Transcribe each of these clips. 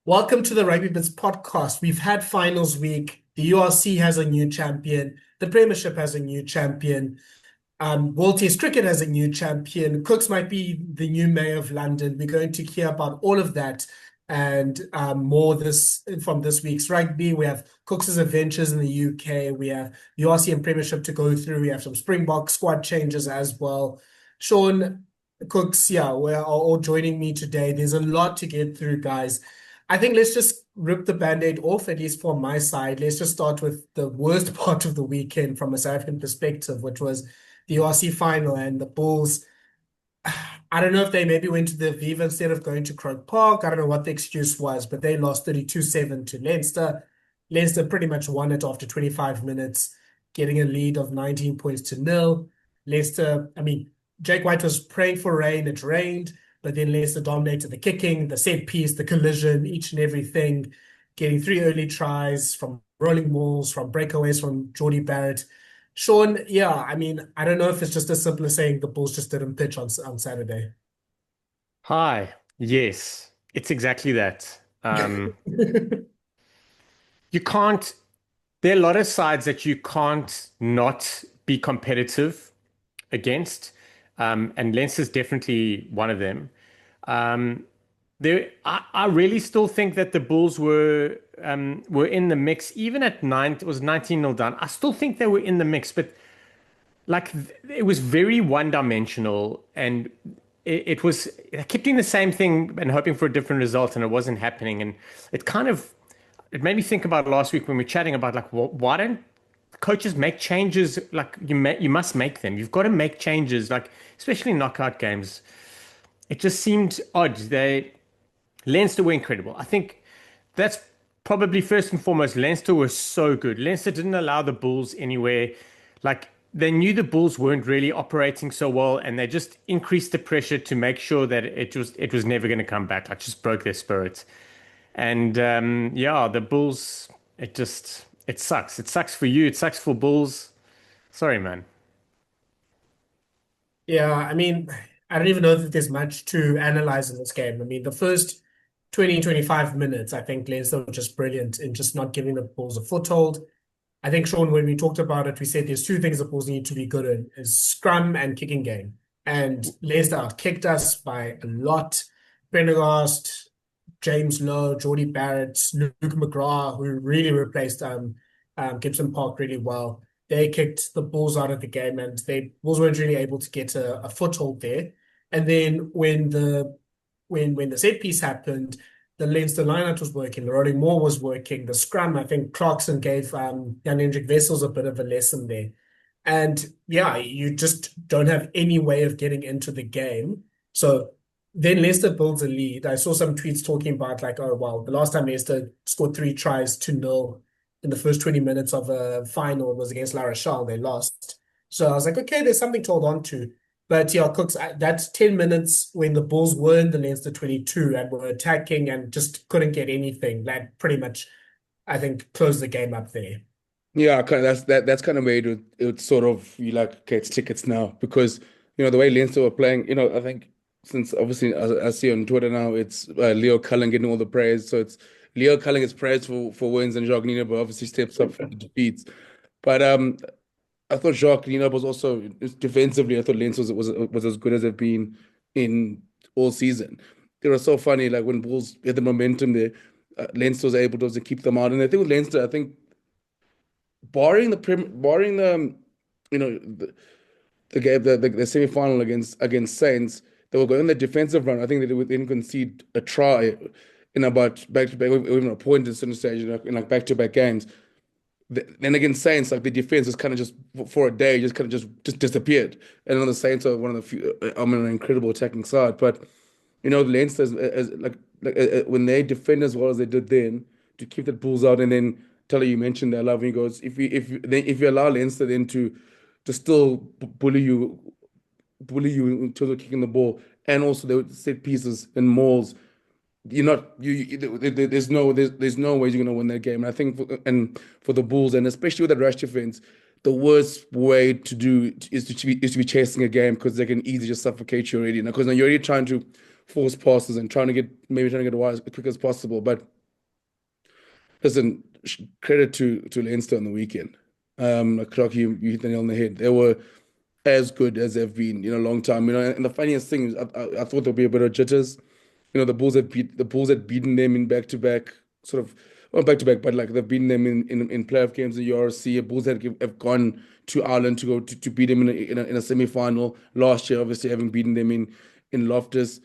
Welcome to the Rugby Bits podcast. We've had finals week. The URC has a new champion. The Premiership has a new champion. World Test Cricket has a new champion. Kooks might be the new mayor of London. We're going to hear about all of that and more this from this week's rugby. We have Kooks' adventures in the UK. We have the URC and Premiership to go through. We have some Springbok squad changes as well. Shaun, Kooks, yeah, are all joining me today. There's a lot to get through, guys. I think let's just rip the band-aid off, at least from my side. Let's just start with the worst part of the weekend from a South African perspective, which was the URC final and the Bulls. I don't know if they maybe went to the Aviva instead of going to Croke Park. I don't know what the excuse was, but they lost 32-7 to Leinster. Leinster pretty much won it after 25 minutes, getting a lead of 19 points to nil. Leinster, Jake White was praying for rain. It rained. But then Leinster dominated the kicking, the set piece, the collision, each and everything, getting 3 early tries from rolling mauls, from breakaways from Jordie Barrett. Shaun, yeah, I don't know if it's just as simple as saying the Bulls just didn't pitch on Saturday. Hi. Yes, it's exactly that. You can't, there are a lot of sides that you can't not be competitive against. And Leinster's definitely one of them. Um, I really still think that the Bulls were in the mix, even at nine. It was 19-0 down. I still think they were in the mix, but like it was very one-dimensional, and it was I kept doing the same thing and hoping for a different result, and it wasn't happening. And it kind of it made me think about last week when we were chatting about like why don't coaches make changes? Like you must make them. You've got to make changes, like especially in knockout games. It just seemed odd. Leinster were incredible. I think that's probably first and foremost. Leinster was so good. Leinster didn't allow the Bulls anywhere. Like they knew the Bulls weren't really operating so well, and they just increased the pressure to make sure that it was never going to come back. Like just broke their spirit. And yeah, the Bulls. It sucks. It sucks for you. It sucks for Bulls. Sorry, man. Yeah, I don't even know that there's much to analyze in this game. The first 20, 25 minutes, I think Leinster were just brilliant in just not giving the Bulls a foothold. I think, Shaun, when we talked about it, we said there's two things the Bulls need to be good in, is scrum and kicking game. And Leinster outkicked us by a lot. Prendergast, James Lowe, Jordie Barrett, Luke McGrath, who really replaced Gibson Park really well. They kicked the Bulls out of the game, and the Bulls weren't really able to get a foothold there. And then when the set piece happened, the Leinster lineout was working, the rolling maul was working, the scrum. I think Clarkson gave Hendrikse Wessels a bit of a lesson there. And yeah, you just don't have any way of getting into the game. So then Leicester builds a lead. I saw some tweets talking about like, oh, well, the last time Leicester scored 3 tries to nil in the first 20 minutes of a final was against La Rochelle. They lost. So I was like, okay, there's something to hold on to. But yeah, Cooks, that's 10 minutes when the Bulls were in the Leinster 22 and were attacking and just couldn't get anything. That pretty much, I think, closed the game up there. Yeah, that's kind of where it sort of you like okay, it's tickets now because the way Leinster were playing. I think since obviously I see on Twitter now it's Leo Cullen getting all the praise. So it's Leo Cullen gets praised for wins and Jacques Nienaber obviously steps up for the defeats. But I thought Jacques Nienaber was also defensively. I thought Leinster was as good as they've been in all season. It was so funny like when Bulls had the momentum there, Leinster was able to keep them out. And I think with Leinster, I think barring the you know the game the semi final against Saints, they were going the defensive run. I think they didn't concede a try in about back to back, even a point at certain stage in like back to back games. Then against Saints, like the defense is kind of just for a day, just kind of just disappeared. And then the Saints are one of the few. An incredible attacking side, but Leinster as when they defend as well as they did then to keep the Bulls out, and then Tella, you mentioned that love. He goes, if you allow Leinster then to still bully you in terms of kicking the ball, and also they would set pieces and mauls. You're not there's no way you're gonna win that game. And I think for the Bulls, and especially with the rush defense, the worst way to do is to be chasing a game because they can easily just suffocate you already. Because now you're already trying to force passes and trying to get wide as quick as possible, but listen, credit to Leinster on the weekend. Like Clark, you hit the nail on the head. They were as good as they've been in a long time. And the funniest thing is, I thought there'd be a bit of jitters. The Bulls had beaten them in back to back, sort of, not back to back, but like they've beaten them in playoff games in URC. The Bulls have gone to Ireland to go to beat them in a semi-final last year, obviously having beaten them in Loftus.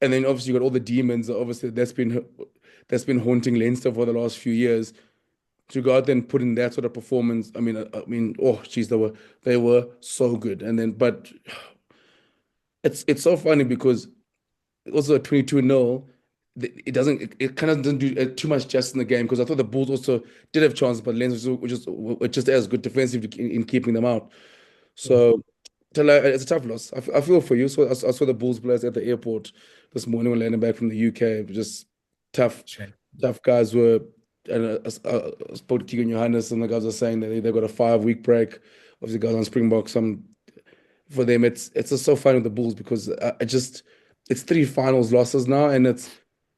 And then obviously you got all the demons. Obviously that's been haunting Leinster for the last few years. To go out there and put in that sort of performance, oh geez, they were so good. And then, but it's so funny because also at 22-0, it kind of doesn't do too much justice in the game, because I thought the Bulls also did have chances, but Leinster were just as good defensively in keeping them out. So Thala, it's a tough loss. I feel for you. So I saw the Bulls players at the airport this morning when landing back from the UK. Just tough guys were. And I spoke to Keegan Johannes, and the guys are saying that they got a 5-week break. Obviously, guys on Springbok. For them, it's just so fun with the Bulls, because it's 3 finals losses now, and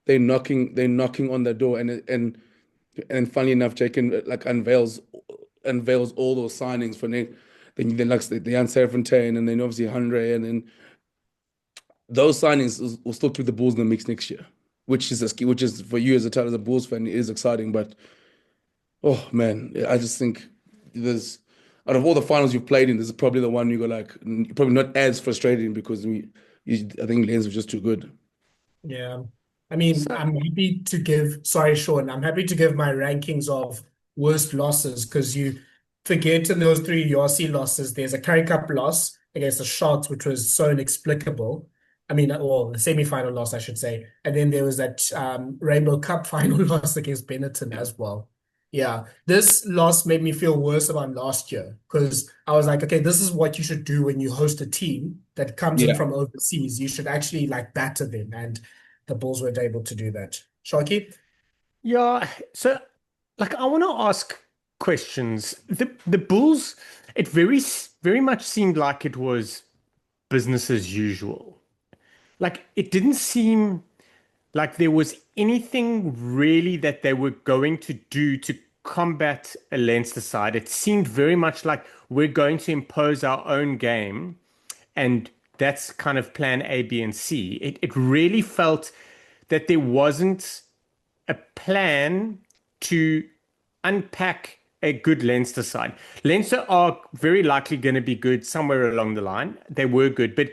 they're knocking on the door, and funny enough, Jake like unveils all those signings for then like the Jan Serfontein, and then obviously Hendrikse, and then those signings will still keep the Bulls in the mix next year. Which is for you as a Bulls fan, it is exciting. But oh man, I just think out of all the finals you've played in, this is probably the one you go like, probably not as frustrating, because I think Lens was just too good. Yeah. I'm happy to give, sorry, Shaun, I'm happy to give my rankings of worst losses, because you forget in those 3 URC losses, there's a Currie Cup loss against the Sharks, which was so inexplicable. The semi-final loss, I should say. And then there was that Rainbow Cup final loss against Benetton as well. Yeah, this loss made me feel worse about last year, because I was like, okay, this is what you should do when you host a team that comes in from overseas. You should actually like batter them, and the Bulls weren't able to do that. Sharky? Yeah, so like I want to ask questions. The Bulls, it very much seemed like it was business as usual. Like, it didn't seem like there was anything really that they were going to do to combat a Leinster side. It seemed very much like we're going to impose our own game, and that's kind of plan A, B, and C. It really felt that there wasn't a plan to unpack a good Leinster side. Leinster are very likely going to be good somewhere along the line. They were good, but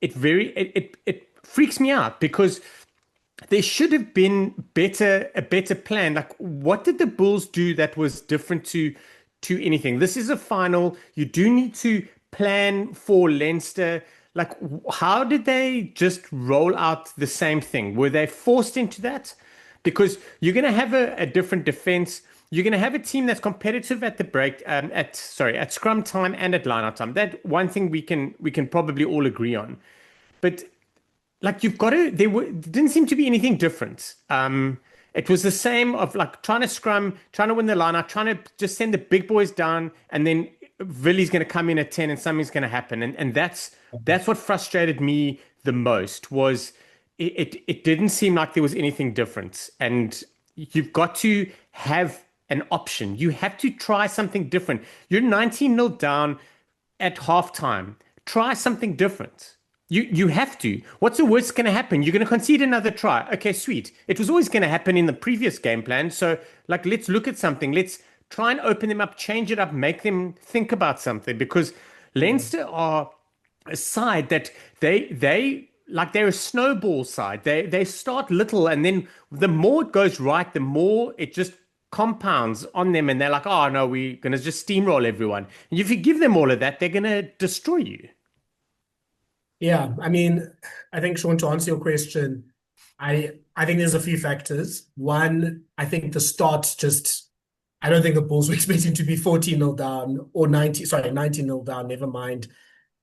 it freaks me out, because there should have been a better plan. Like, what did the Bulls do that was different to anything? This is a final. You do need to plan for Leinster. Like, how did they just roll out the same thing? Were they forced into that? Because you're going to have a different defense. You're going to have a team that's competitive at the break, at scrum time and at line-out time. That one thing we can probably all agree on. But like, you've got to, there didn't seem to be anything different. It was the same of like trying to scrum, trying to win the line-out, trying to just send the big boys down, and then Villy's going to come in at 10 and something's going to happen. And that's what frustrated me the most. Was it didn't seem like there was anything different. And you've got to have an option. You have to try something different. You're 19-0 down at halftime. Try something different. You have to. What's the worst going to happen? You're going to concede another try. Okay, sweet. It was always going to happen in the previous game plan. So, like, let's look at something. Let's try and open them up, change it up, make them think about something. Because Leinster are a side that they're a snowball side. They start little, and then the more it goes right, the more it just compounds on them, and they're like, oh no, we're going to just steamroll everyone. And if you give them all of that, they're going to destroy you. Yeah, I think, Shaun, to answer your question, I think there's a few factors. One, I think the start I don't think the Bulls were expecting to be 14-0 down or 19-0 down, never mind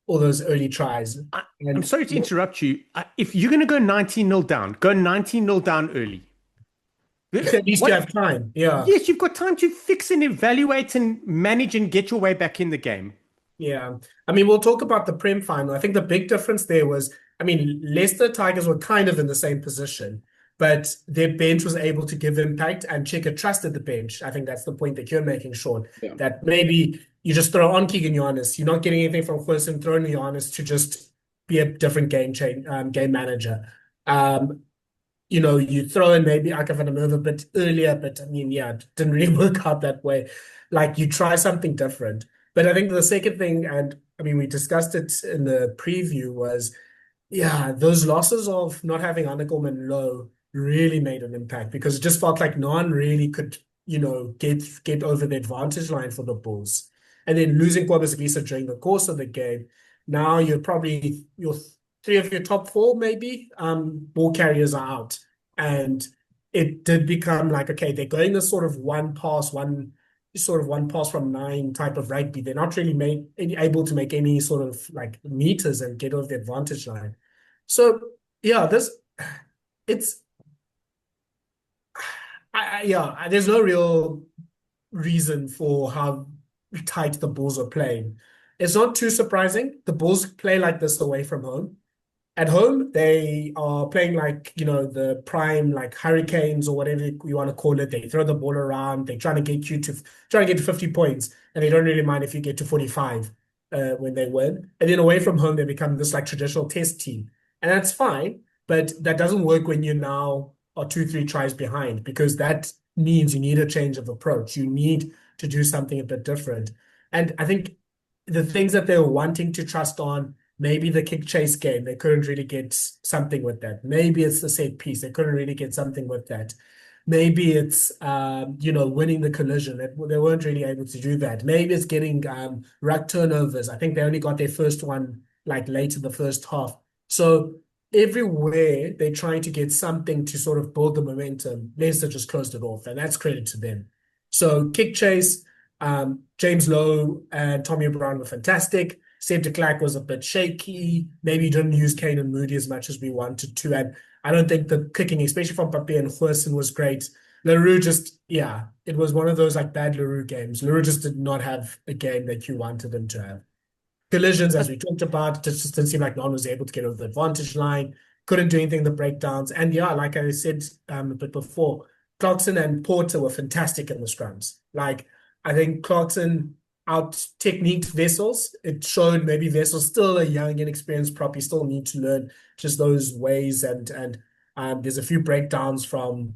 all those early tries. I'm sorry to interrupt you. If you're going to go 19-0 down, go 19-0 down early. At least you have time. Yeah. Yes, you've got time to fix and evaluate and manage and get your way back in the game. Yeah. We'll talk about the Prem final. I think the big difference there was, Leicester Tigers were kind of in the same position. but their bench was able to give impact, and Cheika trusted the bench. I think that's the point that you're making, Shaun, Yeah. that maybe you just throw on Keegan Giannis. You're not getting anything from Wilson, throw in Giannis to just be a different game manager. You throw in maybe Aka van der Merwe a bit earlier, but I mean, yeah, it didn't really work out that way. Like, you try something different. But I think the second thing, and I mean, we discussed it in the preview, was, yeah, those losses of not having Anacom and Low really made an impact, because it just felt like no one really could, get over the advantage line for the Bulls. And then losing Kobus Visa during the course of the game, now you're probably your three of your top four, maybe, ball carriers are out. And it did become like, okay, they're going this sort of one pass from nine type of rugby. They're not really able to make any sort of like meters and get over the advantage line. So yeah, there's no real reason for how tight the Bulls are playing. It's not too surprising. The Bulls play like this away from home. At home, they are playing like, the prime, like Hurricanes or whatever you want to call it. They throw the ball around. They're trying to get to 50 points, and they don't really mind if you get to 45 when they win. And then away from home, they become this like traditional test team. And that's fine, but that doesn't work when you now are 2-3 tries behind, because that means you need a change of approach. You need to do something a bit different. And I think the things that they were wanting to trust on, maybe the kick chase game, they couldn't really get something with that. Maybe it's the set piece, they couldn't really get something with that. Maybe it's winning the collision. They weren't really able to do that. Maybe it's getting ruck turnovers. I think they only got their first one like late in the first half. So everywhere they're trying to get something to sort of build the momentum, Leinster just closed it off, and that's credit to them. So kick chase, James Lowe and Tommy Brown were fantastic. Seb de Klerk was a bit shaky. Maybe didn't use Kane and Moody as much as we wanted to. And I don't think the kicking, especially from Papi and Huerson, was great. Leroux it was one of those like bad Leroux games. Leroux just did not have a game that you wanted him to have. Collisions, as we talked about, it just didn't seem like no one was able to get over the advantage line. Couldn't do anything in the breakdowns. And yeah, like I said a bit before, Clarkson and Porter were fantastic in the scrums. Like, I think Clarkson out-techniqued Wessels. It showed maybe Wessels, still a young, inexperienced prop. You still need to learn just those ways. And there's a few breakdowns from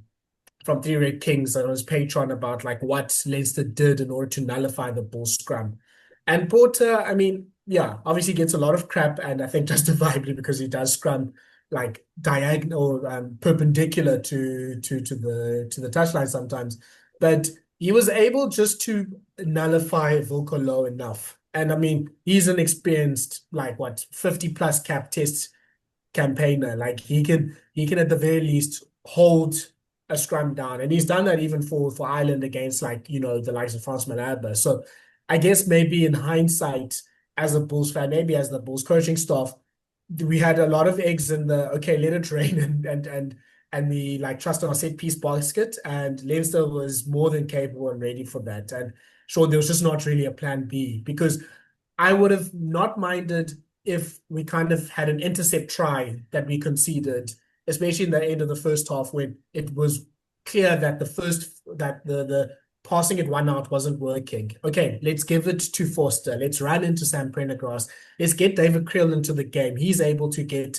Three Red Kings on his Patreon about like what Leinster did in order to nullify the Bull scrum. And Porter, I mean, yeah, obviously gets a lot of crap, and I think justifiably, because he does scrum like diagonal, perpendicular to the touchline sometimes. But he was able just to nullify Wilco Low enough. And I mean, he's an experienced, 50+ cap test campaigner. Like, he can at the very least hold a scrum down. And he's done that even for Ireland against the likes of Frans Malherbe. So I guess maybe in hindsight, as a Bulls fan, maybe as the Bulls coaching staff, we had a lot of eggs in the, okay, let it rain and we trust our set piece basket, and Leinster was more than capable and ready for that. And sure, there was just not really a plan B, because I would have not minded if we kind of had an intercept try that we conceded, especially in the end of the first half, when it was clear that the passing it one out wasn't working. Okay, let's give it to Forster. Let's run into Sam Prendergrass. Let's get David Creel into the game. He's able to get,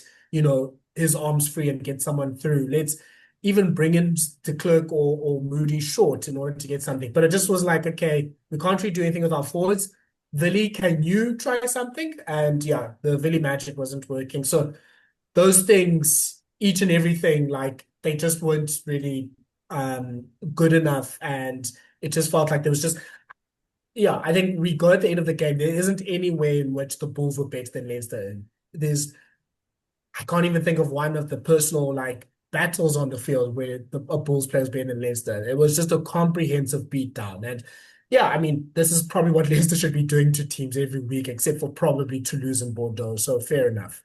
his arms free and get someone through. Let's even bring in de Klerk or Moody short in order to get something. But it just was like, okay, we can't really do anything with our forwards. Vili, can you try something? And yeah, the Vili magic wasn't working. So those things, each and everything, they just weren't really good enough. And it just felt like there was just, yeah, I think we got at the end of the game. There isn't any way in which the Bulls were better than Leinster. I can't even think of one of the personal battles on the field where a Bulls player was better than Leinster. It was just a comprehensive beatdown. And yeah, I mean, this is probably what Leinster should be doing to teams every week, except for probably Toulouse and Bordeaux. So fair enough.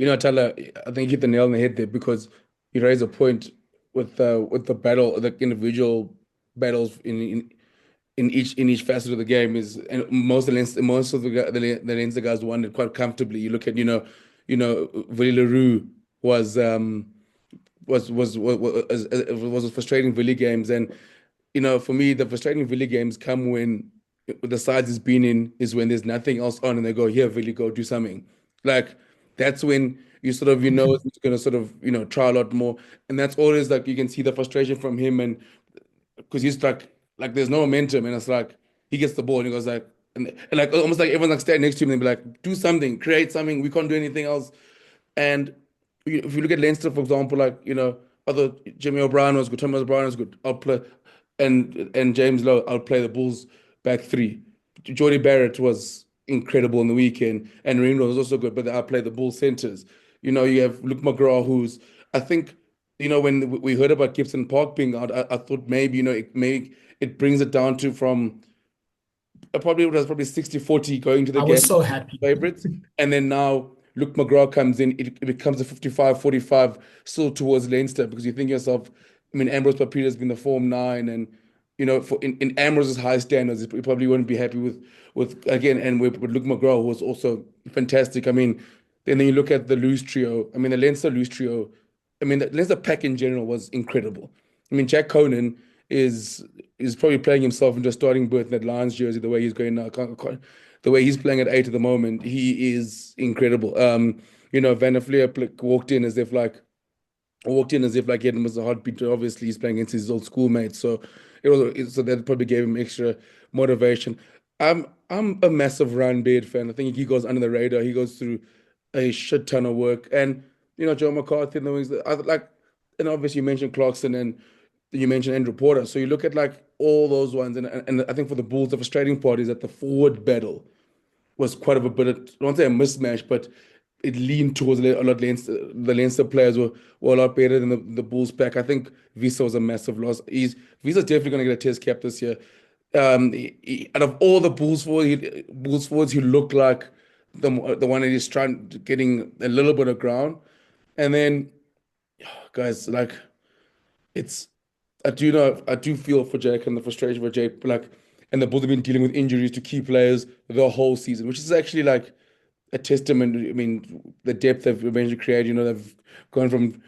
Thala, I think you hit the nail on the head there, because you raise a point with the battle, the individual battles in each facet of the game is, and most of the Leinster guys won it quite comfortably. You look at Willie Leroux was was frustrating Vili games. And for me, the frustrating Vili games come when the sides has been in is when there's nothing else on and they go, here, Vili, go do something. Like that's when you sort of it's gonna sort of try a lot more. And that's always like you can see the frustration from him, and because he's like there's no momentum, and it's like he gets the ball and he goes like and like almost like everyone's like standing next to him and be like, do something, create something, we can't do anything else. And if you look at Leinster, for example, like other Jimmy O'Brien was good, Thomas O'Brien was good. I'll play, and James Lowe, I'll play the Bulls back three. Jordie Barrett was incredible in the weekend, and Reno was also good, but I play the Bulls centers. You have Luke McGraw, who's I think when we heard about Gibson Park being out, I thought maybe it brings it down to from probably it was probably 60-40 going to the I game was so happy. favorites, and then now Luke McGraw comes in, it becomes a 55-45 still towards Leinster, because you think to yourself, I mean, Ambrose Papita has been the form 9, and for in Ambrose's high standards, he probably wouldn't be happy with again, and with Luke McGraw, who was also fantastic. I mean, then you look at the loose trio. I mean, the Leinster loose trio. I mean, the Leinster pack in general was incredible. I mean, Jack Conan is probably playing himself into a starting berth in that Lions jersey the way he's going now. The way he's playing at 8 at the moment, he is incredible. Van der Fleer walked in as if like he had was a heartbeat. Obviously, he's playing against his old schoolmates, so that probably gave him extra motivation. I'm a massive Ryan Beard fan. I think he goes under the radar. He goes through a shit ton of work, and Joe McCarthy and the wings. I like, and obviously you mentioned Clarkson and you mentioned Andrew Porter. So you look at like all those ones, and I think for the Bulls, the frustrating part is that the forward battle was quite of a bit of, I don't want to say a mismatch, but it leaned towards a lot Leinster. The Leinster players were a lot better than the Bulls pack. I think Visa was a massive loss. Visa's definitely going to get a test cap this year. Out of all the Bulls forwards, he looked like the one that is getting a little bit of ground. And then, guys, like I do feel for Jake and the frustration for Jake, like, and the Bulls have been dealing with injuries to key players the whole season, which is actually like a testament. I mean, the depth they've eventually created. They've gone from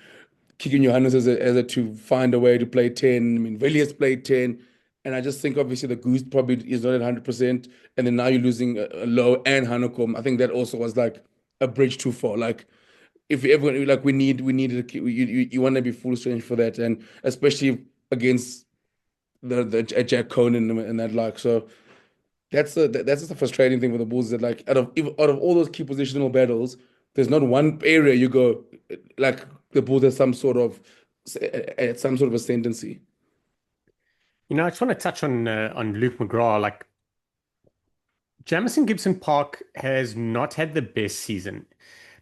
kicking Johannes as a to find a way to play 10. I mean, Veli has played 10, and I just think obviously the Goose probably is not at 100%, and then now you're losing a Low and Hanekom. I think that also was like a bridge too far. Like, if everyone like we needed you want to be full strength for that, and especially against the Jack Conan and that, like, so that's just the frustrating thing for the Bulls, is that like out of all those key positional battles, there's not one area you go like the Bulls have some sort of ascendancy. I just want to touch on Luke McGraw. Like, Jamison Gibson Park has not had the best season,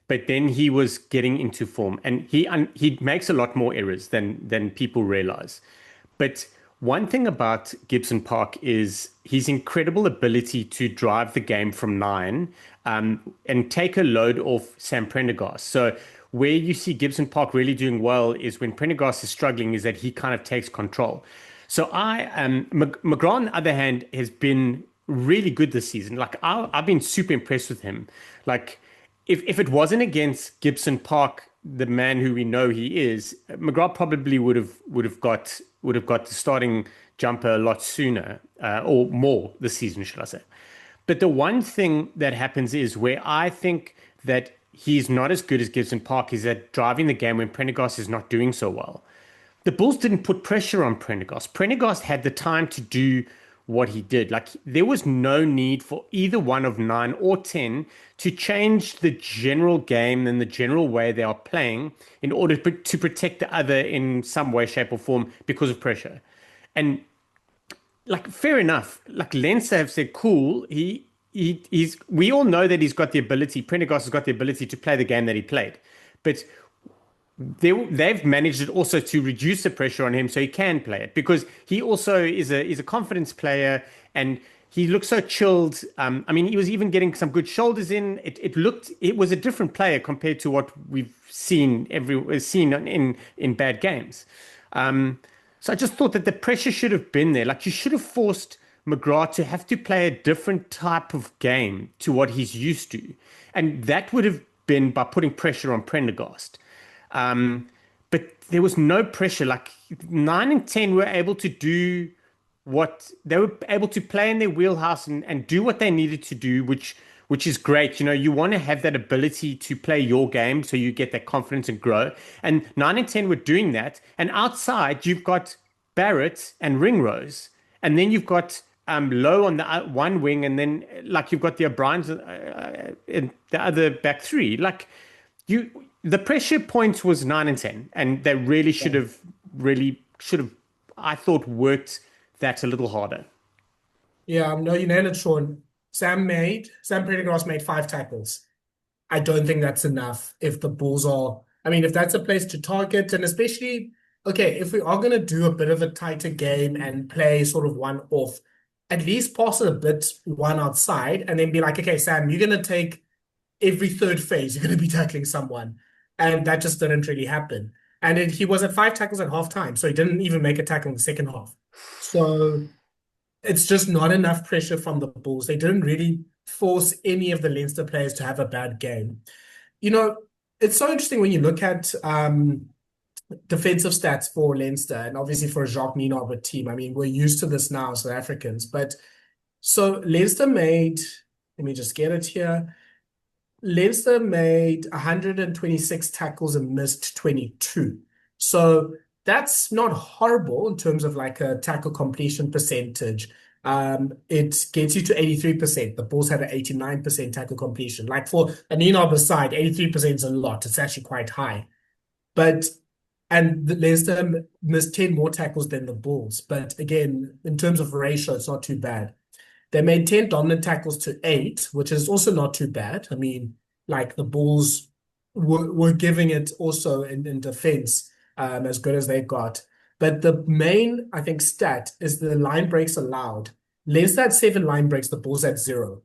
but then he was getting into form, and he makes a lot more errors than people realize. But one thing about Gibson Park is his incredible ability to drive the game from 9 and take a load off Sam Prendergast. So where you see Gibson Park really doing well is when Prendergast is struggling, is that he kind of takes control. So McGraw, on the other hand, has been really good this season. Like, I've been super impressed with him. Like, if it wasn't against Gibson Park, the man who we know he is, McGraw probably would have got the starting jumper a lot sooner, or more this season, should I say. But the one thing that happens is where I think that he's not as good as Gibson Park is at driving the game when Prendergast is not doing so well. The Bulls didn't put pressure on Prendergast. Prendergast had the time to do what he did. Like, there was no need for either one of 9 or 10 to change the general game and the general way they are playing in order to protect the other in some way, shape, or form because of pressure. And like, fair enough. Like, Leinster have said, cool. We all know that he's got the ability. Prendergast has got the ability to play the game that he played, but they've managed it also to reduce the pressure on him so he can play it, because he also is a confidence player, and he looks so chilled. I mean, he was even getting some good shoulders in. It was a different player compared to what we've seen in bad games. So I just thought that the pressure should have been there. Like, you should have forced McGrath to have to play a different type of game to what he's used to, and that would have been by putting pressure on Prendergast. but there was no pressure. Like 9 and 10 were able to do what they were able to play in their wheelhouse and do what they needed to do, which is great. You know, you want to have that ability to play your game so you get that confidence and grow. And 9 and 10 were doing that. And outside, you've got Barrett and Ringrose. And then you've got Low on the one wing, and then like you've got the O'Briens in the other back three. Like the pressure point was 9 and 10, and they really should have, I thought, worked that a little harder. Yeah, no, you nailed it, Shaun. Sam Prendergast made 5 tackles. I don't think that's enough if the Bulls are, I mean, if that's a place to target, and especially, okay, if we are going to do a bit of a tighter game and play sort of one off, at least pass it a bit one outside and then be like, okay, Sam, you're going to take every third phase, you're going to be tackling someone. And that just didn't really happen. And then he was at 5 tackles at halftime, so he didn't even make a tackle in the second half. So it's just not enough pressure from the Bulls. They didn't really force any of the Leinster players to have a bad game. You know, it's so interesting when you look at defensive stats for Leinster, and obviously for a Jacques Nienaber team. I mean, we're used to this now, South Africans. But so Leinster made, let me just get it here. Leinster made 126 tackles and missed 22. So that's not horrible in terms of like a tackle completion percentage. It gets you to 83%. The Bulls had an 89% tackle completion. Like for a Nienaber side, 83% is a lot. It's actually quite high. And the Leinster missed 10 more tackles than the Bulls. But again, in terms of ratio, it's not too bad. They made 10 dominant tackles to 8, which is also not too bad. I mean, like the Bulls were giving it also in defense as good as they got. But the main, I think, stat is the line breaks allowed. Leinster had 7 line breaks, the Bulls had 0.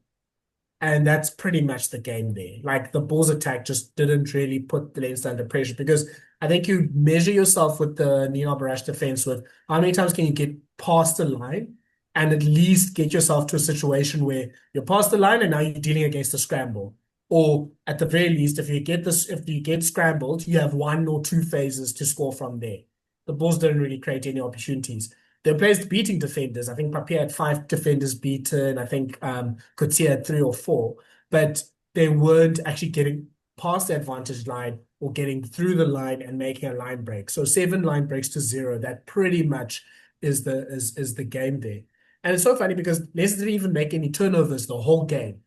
And that's pretty much the game there. Like the Bulls attack just didn't really put the Leinster under pressure, because I think you measure yourself with the Nienaber rush defense with how many times can you get past the line and at least get yourself to a situation where you're past the line and now you're dealing against a scramble. Or at the very least, if you get scrambled, you have 1 or 2 phases to score from there. The Bulls didn't really create any opportunities. They played beating defenders. I think Papier had 5 defenders beaten. I think Coetzee had 3 or 4. But they weren't actually getting past the advantage line or getting through the line and making a line break. So 7 line breaks to 0. That pretty much is the game there. And it's so funny because Leicester didn't even make any turnovers the whole game.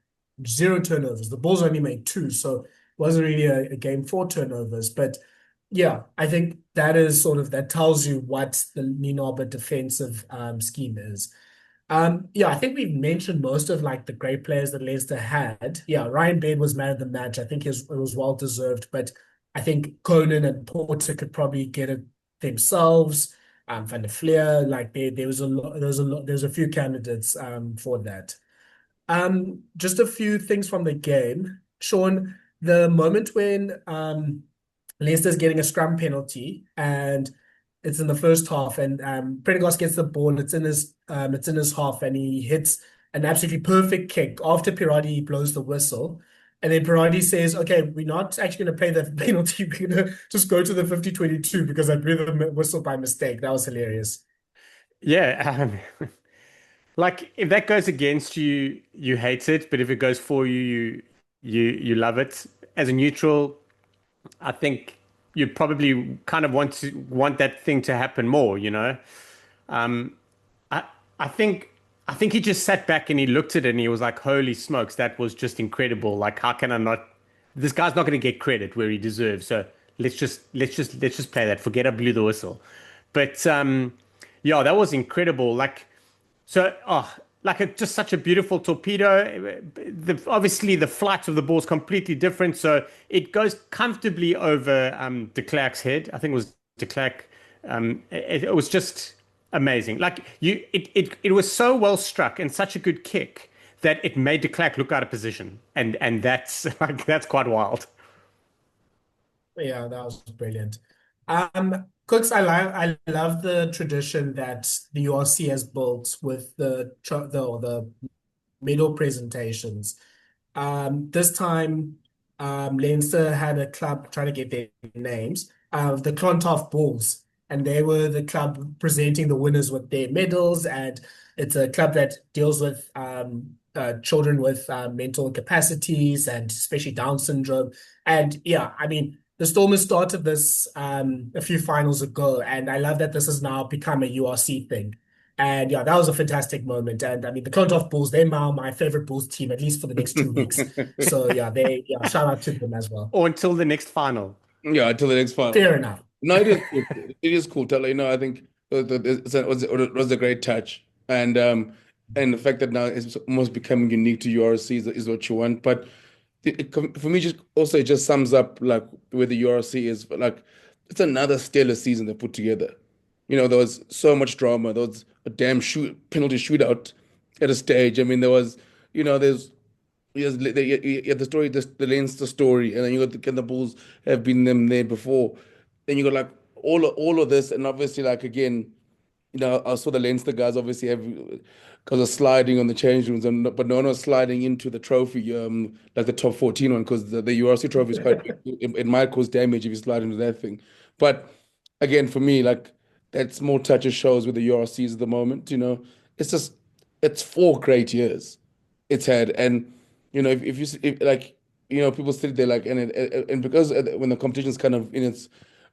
0 turnovers. The Bulls only made 2, so it wasn't really a game for turnovers. But yeah, I think that is sort of, that tells you what the Nienaber defensive scheme is. Yeah, I think we've mentioned most of like the great players that Leicester had. Yeah, Ryan Baird was man of the match. I think it was well deserved, but I think Conan and Porter could probably get it themselves. Van der Fleer, like there was a few candidates for that. Just a few things from the game. Shaun, the moment when Leicester's getting a scrum penalty and it's in the first half, and Prendergast gets the ball, it's in his half, and he hits an absolutely perfect kick after Pirati blows the whistle. And then Pirati says, okay, we're not actually going to play the penalty. We're going to just go to the 50-22 because I blew the whistle by mistake. That was hilarious. Yeah. Like if that goes against you, you hate it. But if it goes for you, you love it. As a neutral, I think you probably kind of want that thing to happen more, you know? I think he just sat back and he looked at it and he was like, holy smokes, that was just incredible. Like, how can I not, this guy's not going to get credit where he deserves. So let's just play that. Forget I blew the whistle. But yeah, that was incredible. Like, so, just such a beautiful torpedo. Obviously, the flight of the ball is completely different. So it goes comfortably over de Klerk's head. I think it was de Klerk. It was just amazing. Like it was so well struck and such a good kick that it made de Klerk look out of position. And that's that's quite Yeah, that was brilliant. Kooks, I love the tradition that the URC has built with the medal presentations. This time, Leinster had a club trying to get their names. the Clontarf Bulls, and they were the club presenting the winners with their medals. And it's a club that deals with children with mental incapacities and especially Down syndrome. And yeah, I mean, the Stormers started this a few finals ago, and I love that this has now become a URC thing. And yeah, that was a fantastic moment. And I mean, the Clontarf Bulls, they're now my favorite Bulls team, at least for the next 2 weeks. So yeah, shout out to them as well. Or until the next final. Yeah, until the next final. Fair enough. No, it is cool. It is cool, Thala. I think it was a great touch, and the fact that now it's almost becoming unique to URC is what you want. But for me, it just sums up like where the URC is. Like it's another stellar season they put together. There was so much drama. There was a damn penalty shootout at a stage. I mean, there's the story, the Leinster story, and then you got the Bulls have been them there before. Then you got like all of this, and obviously like again, I saw the Leinster guys obviously have because of sliding on the change rooms, but no one was sliding into the trophy, like the top 14 one, because the URC trophy is quite big. It might cause damage if you slide into that thing. But again, for me, like that's more touches shows with the URCs at the moment. It's 4 great years it's had, and if people sit there like and because when the competition's kind of in its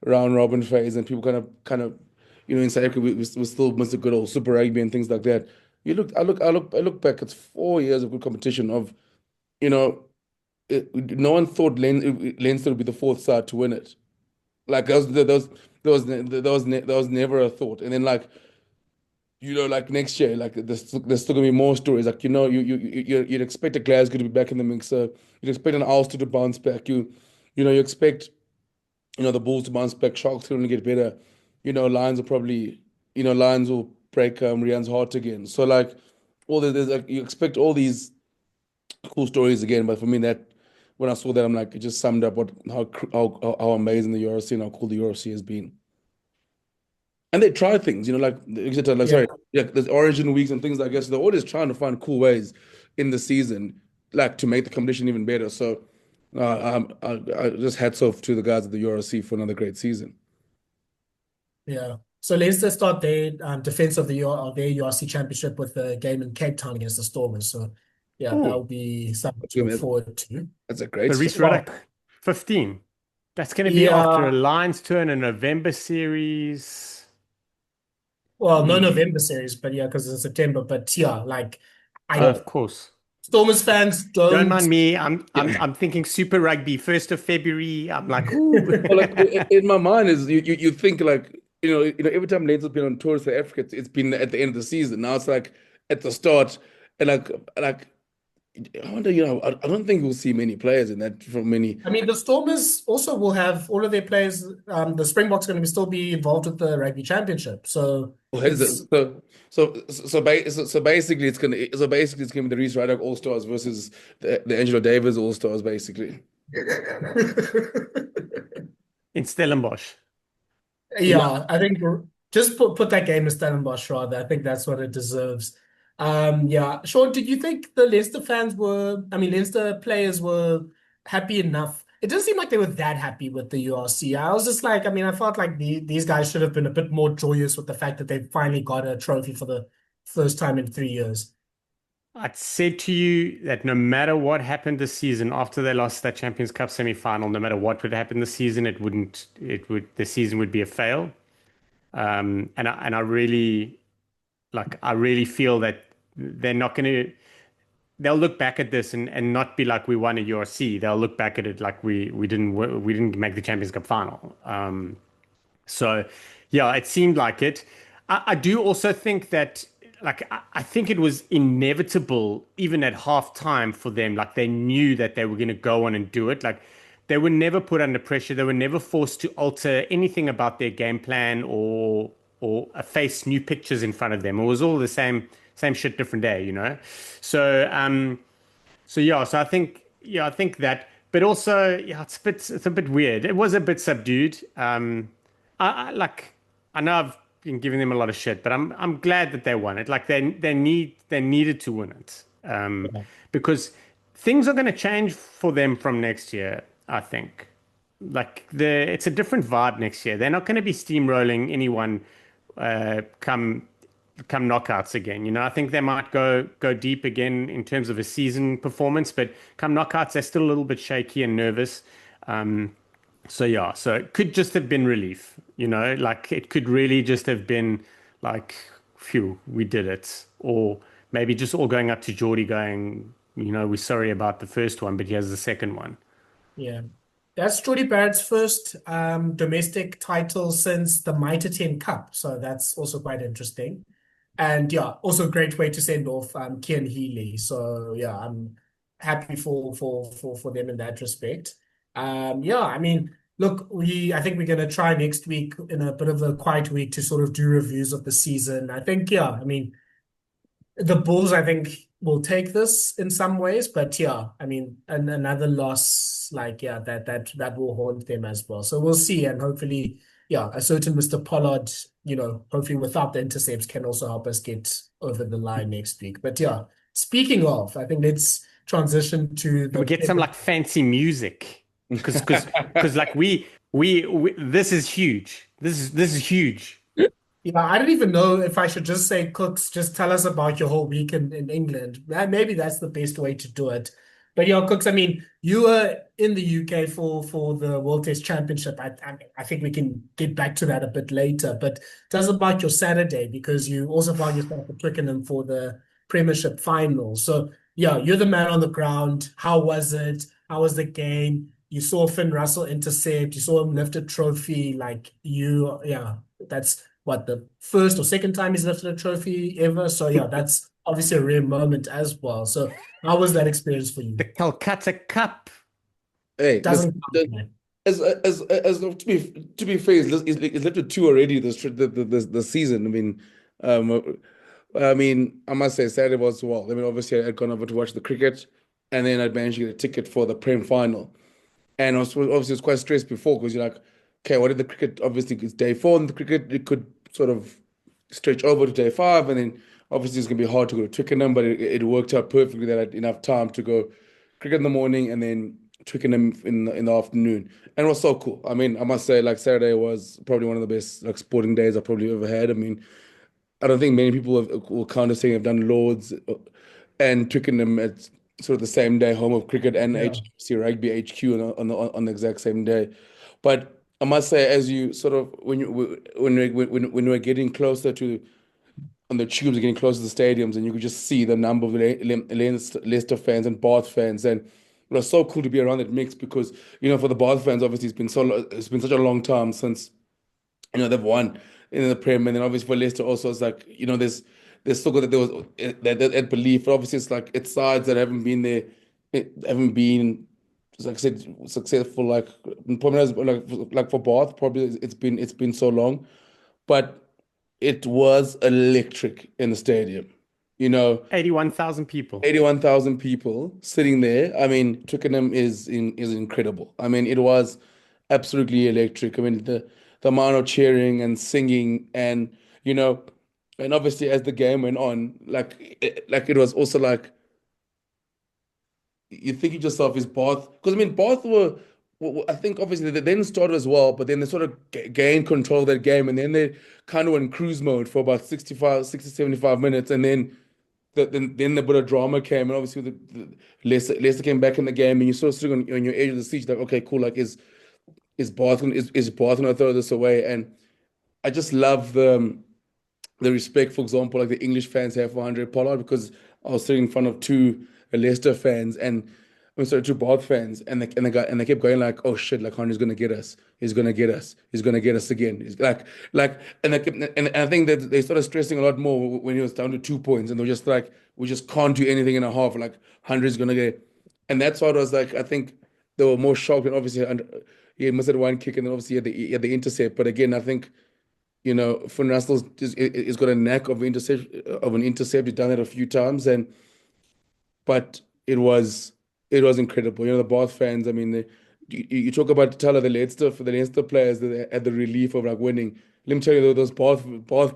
round robin phase and people kind of in South Africa we still miss a good old Super Rugby and things like that. I look back. It's 4 years of good competition. No one thought Leinster would be the 4th side to win it. Like there was never a thought. And then like next year, like there's still gonna be more stories. Like you'd expect a Glasgow to be back in the mixer. You'd expect an Ulster to bounce back. You expect the Bulls to bounce back. Sharks are gonna get better. Lions will break Rian's heart again. So like there's like you expect all these cool stories again. But for me, that when I saw that, I'm like, it just summed up how amazing the URC and how cool the URC has been. And they try things, sorry, there's origin weeks and things like that. So they're always trying to find cool ways in the season, like to make the competition even better. So I just hats off to the guys at the URC for another great season. Yeah. So Leinster start their defense of their URC championship with a game in Cape Town against the Stormers. So yeah, that'll be something to look forward to. That's a great Rhys Ruddock, 15. That's going to be after a Lions tour and a November series. Well, no November series, but yeah, because it's September. But yeah, like of course. Stormers fans don't mind me. I'm thinking Super Rugby, 1st of February. I'm like, ooh. Well, like in my mind is you think like every time Leinster's been on tour to Africa, it's been at the end of the season. Now it's like at the start, and like I wonder, I don't think we'll see many players in that from many. I mean, the Stormers also will have all of their players. The Springboks going to still be involved with the rugby championship. So basically it's gonna be the Rhys Ruddock All Stars versus the Angelo Davis All Stars, basically. In Stellenbosch. Yeah, I think just put that game in Stellenbosch rather. I think that's what it deserves. Yeah, Shaun, did you think the Leinster players were happy enough? It doesn't seem like they were that happy with the URC. I was just like, I felt like these guys should have been a bit more joyous with the fact that they finally got a trophy for the first time in 3 years. I'd said to you that no matter what happened this season after they lost that Champions Cup semi-final, no matter what would happen this season, the season would be a fail. And I really feel that they're not going to. They'll look back at this and not be like we won a URC. They'll look back at it like we didn't make the Champions Cup final. So yeah, it seemed like it. I do also think that I think it was inevitable even at halftime for them. Like they knew that they were going to go on and do it. Like they were never put under pressure. They were never forced to alter anything about their game plan or face new pictures in front of them. It was all the same shit, different day, So I think that, but also it's a bit weird. It was a bit subdued. I know I've been giving them a lot of shit, but I'm glad that they won it. Like they needed to win it because things are going to change for them from next year, I think. it's a different vibe next year. They're not going to be steamrolling anyone come knockouts again. You know, I think they might go deep again in terms of a season performance, but come knockouts, they're still a little bit shaky and nervous. So yeah, so it could just have been relief, you know, like it could really just have been like, phew, we did it. Or maybe just all going up to Geordie going, you know, we're sorry about the first one, but here's the second one. Yeah. That's Jordie Barrett's first domestic title since the Mitre 10 Cup. So that's also quite interesting. And yeah, also a great way to send off Cian Healy. So yeah, I'm happy for them in that respect. Yeah, I mean, look, I think we're gonna try next week in a bit of a quiet week to sort of do reviews of the season. I think, yeah, I mean, the Bulls, I think, will take this in some ways, but yeah, I mean, another loss, like yeah, that will haunt them as well. So we'll see, and hopefully, yeah, a certain Mr. Pollard, you know, hopefully without the intercepts, can also help us get over the line next week. But yeah, speaking of, I think let's transition to We get some like fancy music because like this is huge. This is huge. Yeah, I don't even know if I should just say, Kooks, just tell us about your whole week in England. Maybe that's the best way to do it. But yeah, Kooks, I mean, you were in the UK for the World Test Championship. I think we can get back to that a bit later. But tell us about your Saturday, because you also found yourself at Twickenham for the Premiership final. So yeah, you're the man on the ground. How was it? How was the game? You saw Finn Russell intercept. You saw him lift a trophy. Yeah, that's what, the first or second time he's lifted a trophy ever. So yeah, that's obviously a rare moment as well. So how was that experience for you? The Calcutta Cup. Hey, Doesn't to be fair, he's lifted two already the season. I mean, I must say Saturday was well. I mean, obviously I'd gone over to watch the cricket, and then I'd managed to get a ticket for the Prem final. And obviously it was quite stressed before, because you're like, okay, what did the cricket? Obviously, it's day 4, and the cricket, it could sort of stretch over to day 5, and then obviously it's gonna be hard to go to Twickenham, but it worked out perfectly that I had enough time to go cricket in the morning and then Twickenham in the afternoon, and it was so cool. I mean, I must say, like, Saturday was probably one of the best like sporting days I've probably ever had. I mean, I don't think many people will count as saying have done Lords and Twickenham at sort of the same day, home of cricket and Yeah. HC Rugby HQ on the exact same day. But I must say, as you sort of when we're getting closer to on the tubes, getting closer to the stadiums, and you could just see the number of Leicester fans and Bath fans, and it was so cool to be around that mix, because for the Bath fans, obviously it's been such a long time since they've won in the Prem, and then obviously for Leicester also, it's like there's still got that there was that belief. But obviously, it's like it's sides that haven't been there, haven't been, like I said, successful. Like probably like for Bath, probably it's been so long, but it was electric in the stadium. 81,000 people. 81,000 people sitting there. I mean, Twickenham is incredible. I mean, it was absolutely electric. I mean, the amount of cheering and singing, and and obviously as the game went on, it was also like you think to yourself, is Bath? Because I mean, Bath I think obviously they didn't start as well, but then they sort of gained control of that game, and then they kind of went in cruise mode for about 75 minutes, and then then the bit of drama came, and obviously the Leicester came back in the game, and you're sort of sitting on your edge of the seat, like, okay, cool, like is Bath gonna throw this away? And I just love the respect, for example, like the English fans have for Andre Pollard, because I was sitting in front of two Leicester fans, and I'm sorry, two Bath fans, and they kept going like, "Oh shit, like Henry's gonna get us. He's gonna get us. He's gonna get us again." He's and and I think that they started stressing a lot more when he was down to 2 points, and they were just like, "We just can't do anything in a half. Like Henry's gonna get," and that's what I was like. I think they were more shocked, and obviously, he must have one kick, and then obviously he had the intercept. But again, I think Finn Russell is got a knack of an intercept. He's done that a few times, but it was incredible. The Bath fans. I mean, you talk about Thala, for the Leinster players that had the relief of like winning. Let me tell you, those Bath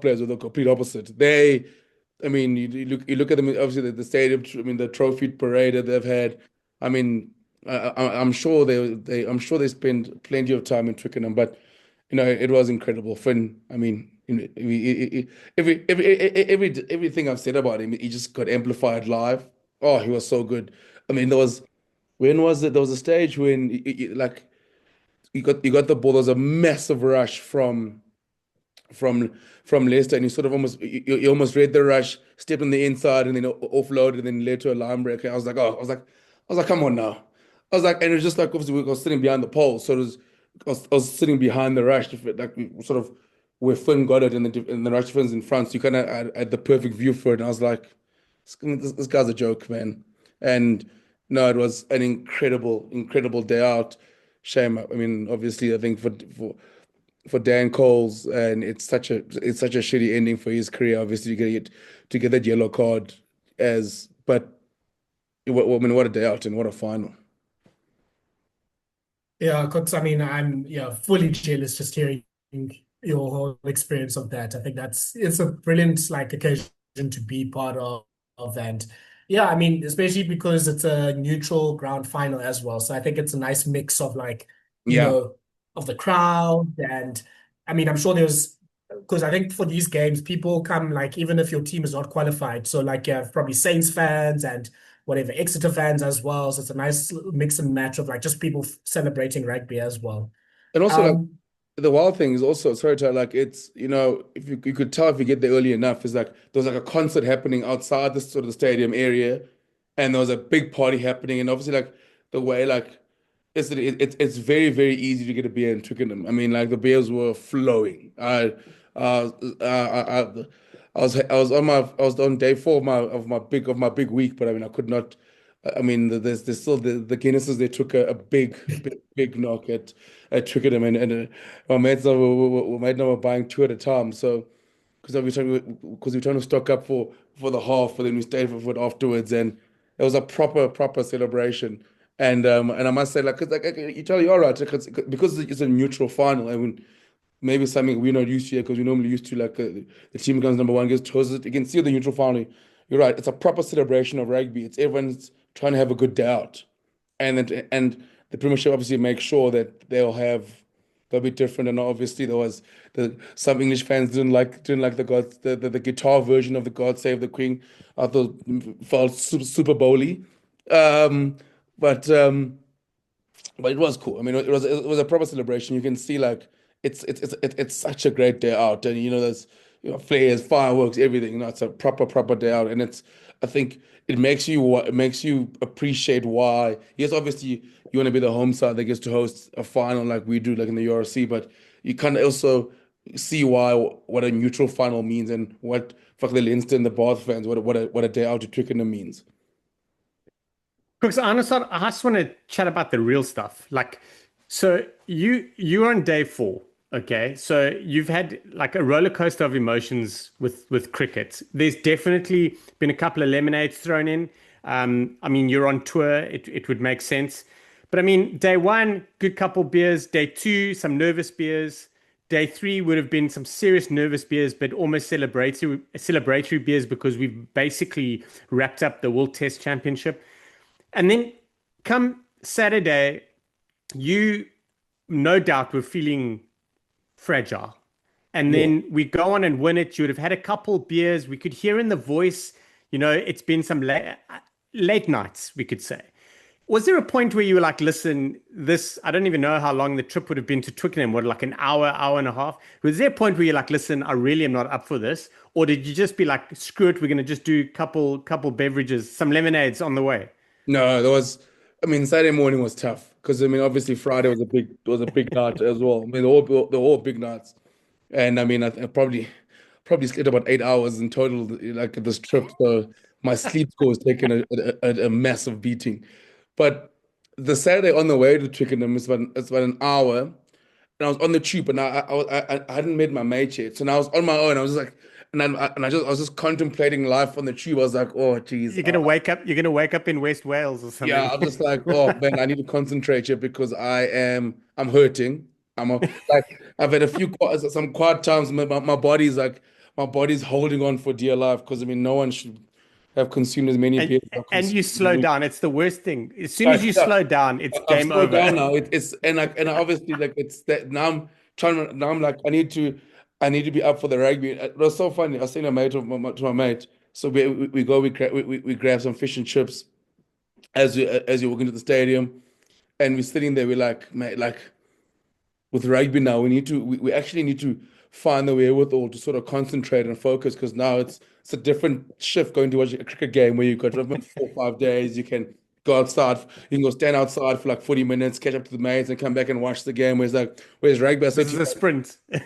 players are the complete opposite. I mean, you look at them. Obviously, the stadium. I mean, the trophy parade that they've had. I mean, I'm sure I'm sure they spend plenty of time in Twickenham, but it was incredible. Finn, I mean, everything I've said about him, he just got amplified live. Oh, he was so good. I mean, when was it? There was a stage when like you got the ball. There was a massive rush from from Leicester, and you sort of you almost read the rush, stepped on the inside, and then offloaded, and then led to a line break. And I was like, come on now. I was like, and it was just like obviously we were sitting behind the pole, so I was sitting behind the rush, like sort of where Finn got it, and the rush Finn's in front, so you kind of had the perfect view for it. And I was like, this guy's a joke, man. And no, it was an incredible day out. Shame. I mean, obviously, I think for Dan Coles, and it's such a shitty ending for his career. Obviously, to get that yellow card, but I mean, what a day out and what a final. Yeah, Cooks, I mean, I'm fully jealous just hearing your whole experience of that. I think it's a brilliant like occasion to be part of. And yeah, I mean, especially because it's a neutral ground final as well. So I think it's a nice mix of like, Yeah, of the crowd. And I mean, I'm sure there's because I think for these games, people come like even if your team is not qualified. So like you have probably Saints fans and whatever Exeter fans as well. So it's a nice little mix and match of like just people celebrating rugby as well. and also like Um, the wild thing is also sorry to like it's if you could tell if you get there early enough is like there was like a concert happening outside the sort of the stadium area, and there was a big party happening, and obviously like the way like it's very very easy to get a beer in Twickenham. I mean like the beers were flowing. Uh, I was on day 4 of my big week, but I mean I could not. I mean there's still the Guinnesses. They took a big knock at Twickenham, and our mates were buying 2 at a time. So because we trying to stock up for the half, but then we stayed for it afterwards, and it was a proper celebration. And I must say, like, 'cause, like you tell you all right, because it's a neutral final. I mean, maybe something we're not used to because we're normally used to like the team comes number one, gets chosen. You can see the neutral final. You're right. It's a proper celebration of rugby. It's everyone's trying to have a good day out, and the Premiership obviously makes sure that they'll be different. And obviously there was some English fans didn't like the guitar version of the God Save the Queen. I thought felt super bowly, um, but um, but it was cool. I mean, it was a proper celebration. You can see like it's such a great day out, and there's flares, fireworks, everything. It's a proper day out, and I think it makes you appreciate why. Yes, obviously you want to be the home side that gets to host a final like we do, like in the URC, but you kind of also see what a neutral final means and what for the Leinster and the Bath fans what a day out to Twickenham means. Because I just want to chat about the real stuff. Like, so you're on day 4, okay? So you've had like a roller coaster of emotions with cricket. There's definitely been a couple of lemonades thrown in. I mean, you're on tour. It would make sense. But I mean, day 1, good couple beers. Day 2, some nervous beers. Day 3 would have been some serious nervous beers, but almost celebratory beers because we've basically wrapped up the World Test Championship. And then come Saturday, you no doubt were feeling fragile. And Yeah. then we go on and win it. You would have had a couple beers. We could hear in the voice, it's been some late nights, we could say. Was there a point where you were like, listen, I don't even know how long the trip would have been to Twickenham, like an hour and a half? Was there a point where you're like, listen, I really am not up for this? Or did you just be like, screw it, we're going to just do couple beverages, some lemonades on the way? No, I mean, Saturday morning was tough because I mean, obviously Friday was a big night as well. I mean, they're all big nights, and I mean, I probably slept about 8 hours in total, like this trip. So my sleep score was taking a massive beating. But the Saturday on the way to Twickenham is about an hour, and I was on the tube, and I hadn't met my mate yet, so now I was on my own. I was like, I was just contemplating life on the tube. I was like, oh, geez. You're gonna wake up in West Wales or Yeah, something. I'm just like, oh man, I need to concentrate here because I'm hurting. Like I've had some quiet times. My body's holding on for dear life because I mean, have consumed as many beers. And you slow down. It's the worst thing. As soon as you slow down, it's game slowed over. down now. And obviously like it's that now I'm trying to now I'm like I need to be up for the rugby. It was so funny. I was saying to my mate. So we grab some fish and chips as you walk into the stadium, and we're sitting there. We're like, mate, like with rugby now, we actually need to find the wherewithal to sort of concentrate and focus, because now it's a different shift going to watch a cricket game where you've got 4 or 5 days. You can go outside, you can go stand outside for like 40 minutes, catch up to the mates, and come back and watch the game. Whereas rugby, I said This is a sprint. this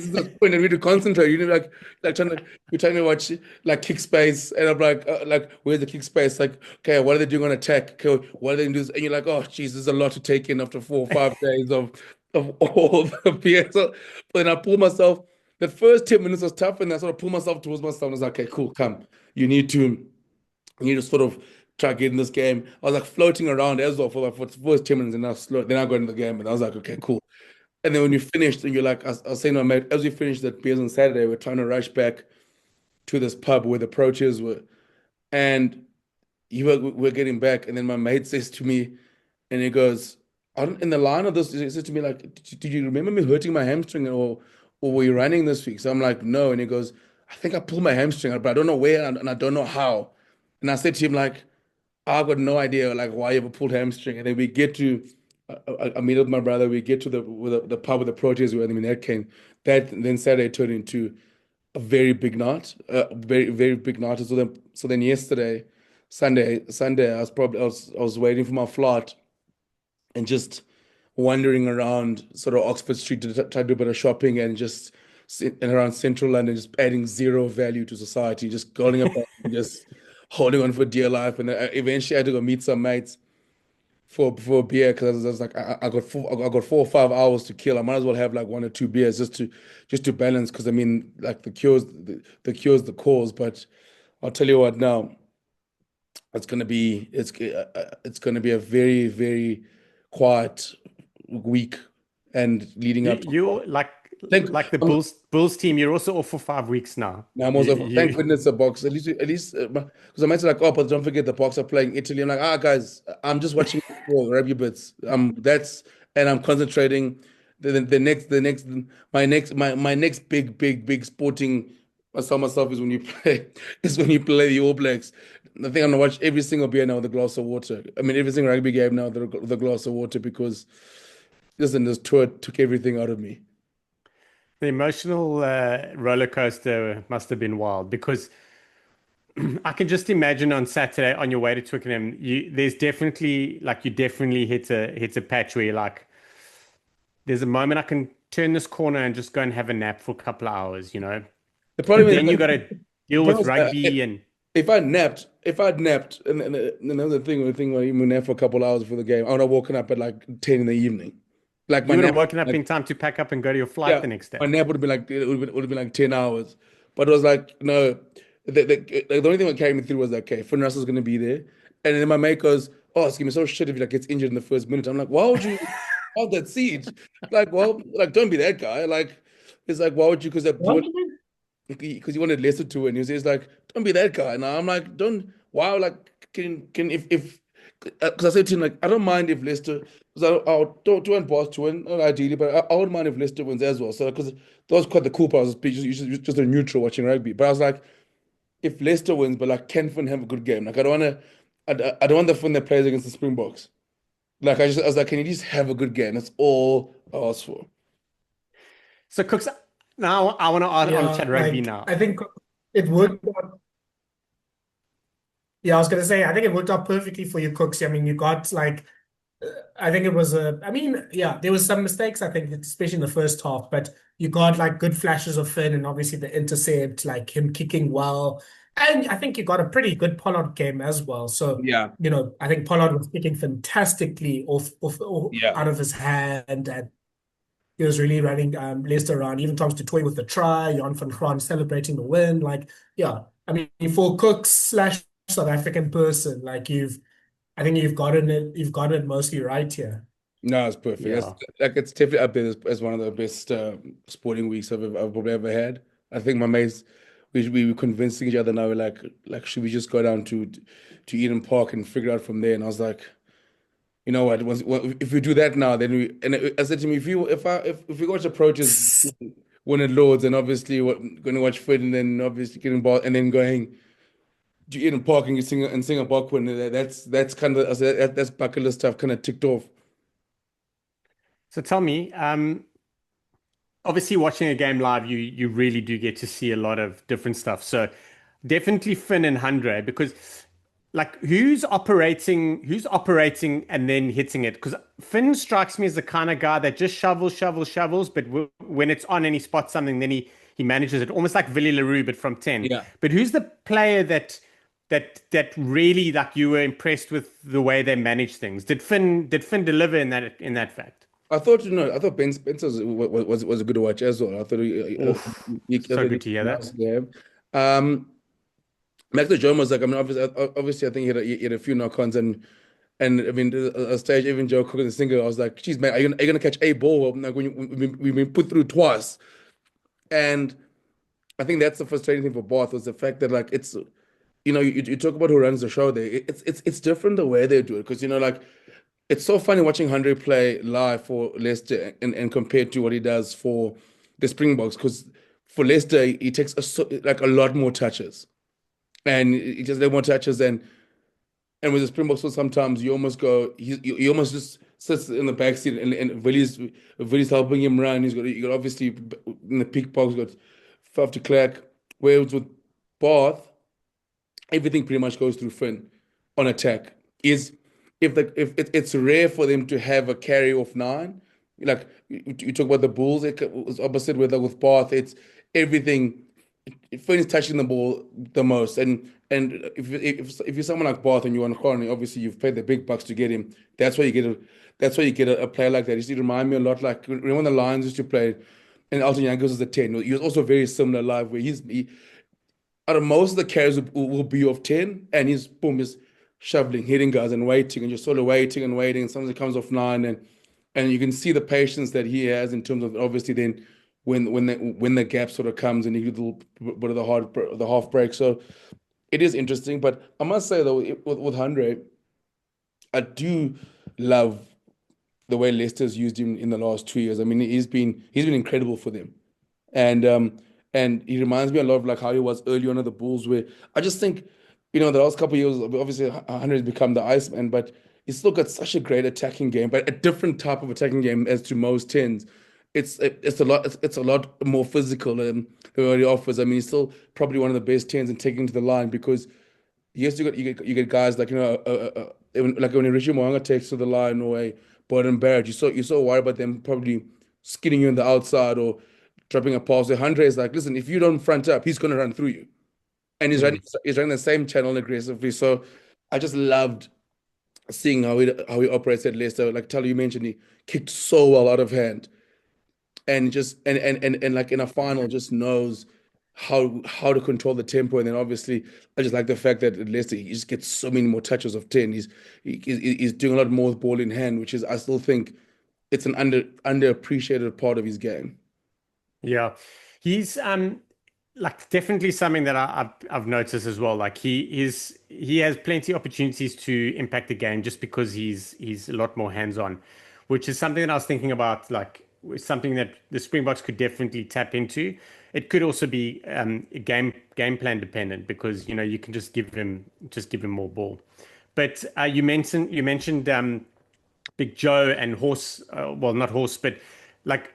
is a sprint, and we need to concentrate. You know, we're trying to watch like kick space, and I'm like where's the kick space? Like, okay, what are they doing on attack? Okay, what are they doing? And you're like, oh, geez, there's a lot to take in after 4 or 5 days of all the beer. So then I pull myself. The first 10 minutes was tough, and I sort of pull myself towards myself. And I was like, okay, cool, come. You need to sort of try to get in this game. I was like floating around as well for the first 10 minutes, and then I got in the game, and I was like, okay, cool. And then when you finished, and you're like, I was saying to my mate, as we finished that beers on Saturday, we're trying to rush back to this pub where the approaches were, and we're getting back, and then my mate says to me, and he goes, in the line of this, he says to me like, did you remember me hurting my hamstring, or were you running this week? So I'm like, no. And he goes, I think I pulled my hamstring out, but I don't know where, and I don't know how. And I said to him like, I've got no idea like why you ever pulled hamstring. And then we get to, I meet up with my brother. We get to the pub with the Proteas where that came. That then Saturday turned into a very big night, very very big night. So then yesterday, Sunday, I was waiting for my flight, and just wandering around sort of Oxford Street to try to do a bit of shopping, and just and around central London, just adding zero value to society, just going up and just holding on for dear life. And then eventually I had to go meet some mates for a beer, because I was like, I got 4 or 5 hours to kill. I might as well have like 1 or 2 beers just to balance, because I mean, like the cure's the cause. But I'll tell you what, now it's gonna be a very very quiet week and leading up. You like the Bulls team. You're also off for 5 weeks now. Now I'm also thank goodness the Box. At least because I might say like, oh, but don't forget the Box are playing Italy. I'm like, guys, I'm just watching rugby bits. And I'm concentrating. My next big sporting, I saw myself is when you play the All Blacks. I think I'm gonna watch every single beer now with a glass of water. I mean, every single rugby game now with a glass of water, because listen, this tour took everything out of me. The emotional roller coaster must have been wild, because I can just imagine on Saturday on your way to Twickenham, you definitely hit a patch where you're like, there's a moment I can turn this corner and just go and have a nap for a couple of hours, you know. The problem then you got to deal with rugby and. If I'd napped, and another thing, when you nap for a couple of hours for the game, I would have woken up at like 10 in the evening. Like you would have woken up in time to pack up and go to your flight the next day. My nap would have been like would have been like 10 hours, but it was like no. The only thing that carried me through was okay, Finn Russell's going to be there, and then my mate goes, "Oh, it's gonna be so shit if he like gets injured in the first minute." I'm like, "Why would you hold that seat? Like, well, like don't be that guy. Like, it's like why would you? Because he wanted Leicester to win. He was like, don't be that guy. Now I'm like, don't. Wow, like can if because I said to him like, I don't mind if Leicester, because I don't want Bath to win ideally, but I wouldn't mind if Leicester wins as well. So because that was quite the cool part. I was just a neutral watching rugby, but I was like, if Leicester wins, but like can Finn have a good game? Like I don't want the Finn that plays against the Springboks. Like I was like, can you just have a good game? That's all I asked for. So Kooks, now I want to add on chat rugby now. I think it worked out. Yeah, I was going to say, I think it worked out perfectly for you, Kooks. I mean, you got like, I think it was there was some mistakes, I think, especially in the first half, but you got like good flashes of Finn, and obviously the intercept, like him kicking well. And I think you got a pretty good Pollard game as well. So, yeah, I think Pollard was kicking fantastically out of his hand, and he was really running Leicester around. Even Thomas du Toit with the try, Jan van Graan celebrating the win. Like, yeah, I mean, for Kooks / South African person, like I think you've gotten it mostly right here. No, it's perfect. Yeah. It's definitely up there as one of the best sporting weeks I've probably ever had. I think my mates we were convincing each other now, like should we just go down to Eden Park and figure out from there? And I was like, you know what? If we do that now, then I said to him, if we watch approaches when it loads, and obviously going to watch Fred, and then obviously getting ball, and then going to Eden Park and sing a Bach when that's kind of that's bucket list stuff kind of ticked off. So tell me, obviously watching a game live, you really do get to see a lot of different stuff. So definitely Finn and Hundred, because like who's operating and then hitting it? Because Finn strikes me as the kind of guy that just shovels, but when it's on and he spots something, then he manages it, almost like Villy LaRue, but from 10. Yeah. But who's the player that really, like, you were impressed with the way they manage things? Did Finn deliver in that fact? I thought Ben Spencer was a good watch as well. I thought So good to hear that. Yeah. Max the Jones was like, I mean, obviously, I think he had a few knock-ons, and I mean, a stage, even Joe Cook and the singer, I was like, geez, man, are you gonna catch a ball like when we've been put through twice? And I think that's the frustrating thing for Bath, was the fact that, like, it's, you talk about who runs the show there. It's different the way they do it, because like, it's so funny watching Andre play live for Leicester and compared to what he does for the Springboks, because for Leicester he takes a lot more touches, and he just more touches, and with the Springboks, so sometimes you almost go, he almost just sits in the backseat, and Villy's helping him run. You got obviously in the peak box, got Faf de Klerk. Whereas with Bath, everything pretty much goes through Finn on attack. If it's rare for them to have a carry off 9, like you talk about the Bulls, it was opposite with Bath. It's everything. Finn is touching the ball the most, and if you're someone like Bath and you want Corny, obviously you've paid the big bucks to get him. That's why you get a player like that. You see, it remind me a lot, like remember when the Lions used to play, and Alton Jankos was a 10. He was also very similar live, where out of most of the carries will be off 10, and he's boom, is shoveling, hitting guys and waiting, and just sort of waiting and waiting, and sometimes it comes off 9, and you can see the patience that he has in terms of, obviously, then when the gap sort of comes and you do a little bit of the half break. So it is interesting, but I must say though, with Andre, I do love the way Leicester's used him in the last 2 years. I mean, he's been incredible for them, and he reminds me a lot of like how he was early on at the Bulls, where I just think, the last couple of years, obviously, Hunter has become the Iceman, but he's still got such a great attacking game, but a different type of attacking game as to most 10s. It's a lot more physical than what he offers. I mean, he's still probably one of the best 10s in taking to the line, because yes, you get guys like, like when Richie Mo'unga takes to the line, or a Boyden Barrage, you're so worried about them probably skinning you on the outside or dropping a pass. Andre is like, listen, if you don't front up, he's going to run through you. And he's running the same channel aggressively. So I just loved seeing how he operates at Leicester. Like Thala, you mentioned, he kicked so well out of hand, and just and like in a final, just knows how to control the tempo. And then obviously, I just like the fact that at Leicester he just gets so many more touches of 10. He's doing a lot more with ball in hand, which is, I still think, it's an underappreciated part of his game. Yeah, he's like definitely something that I've noticed as well. Like he has plenty of opportunities to impact the game just because he's a lot more hands-on, which is something that I was thinking about, like something that the Springboks could definitely tap into. It could also be game plan dependent, because you can just give him more ball. But you mentioned Big Joe and Horse, well, not Horse, but like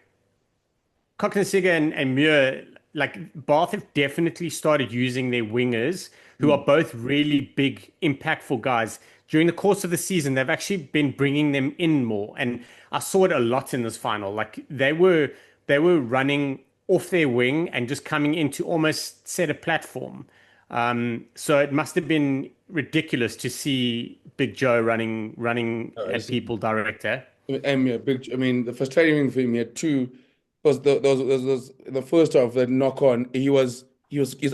Cognisiga and Muir. Like Bath have definitely started using their wingers, who are both really big, impactful guys. During the course of the season, they've actually been bringing them in more, and I saw it a lot in this final. Like they were running off their wing and just coming in to almost set a platform. So it must have been ridiculous to see Big Joe running at people direct. And yeah, I mean, the frustrating thing for him, he had two. Was in the first half, that knock on, he's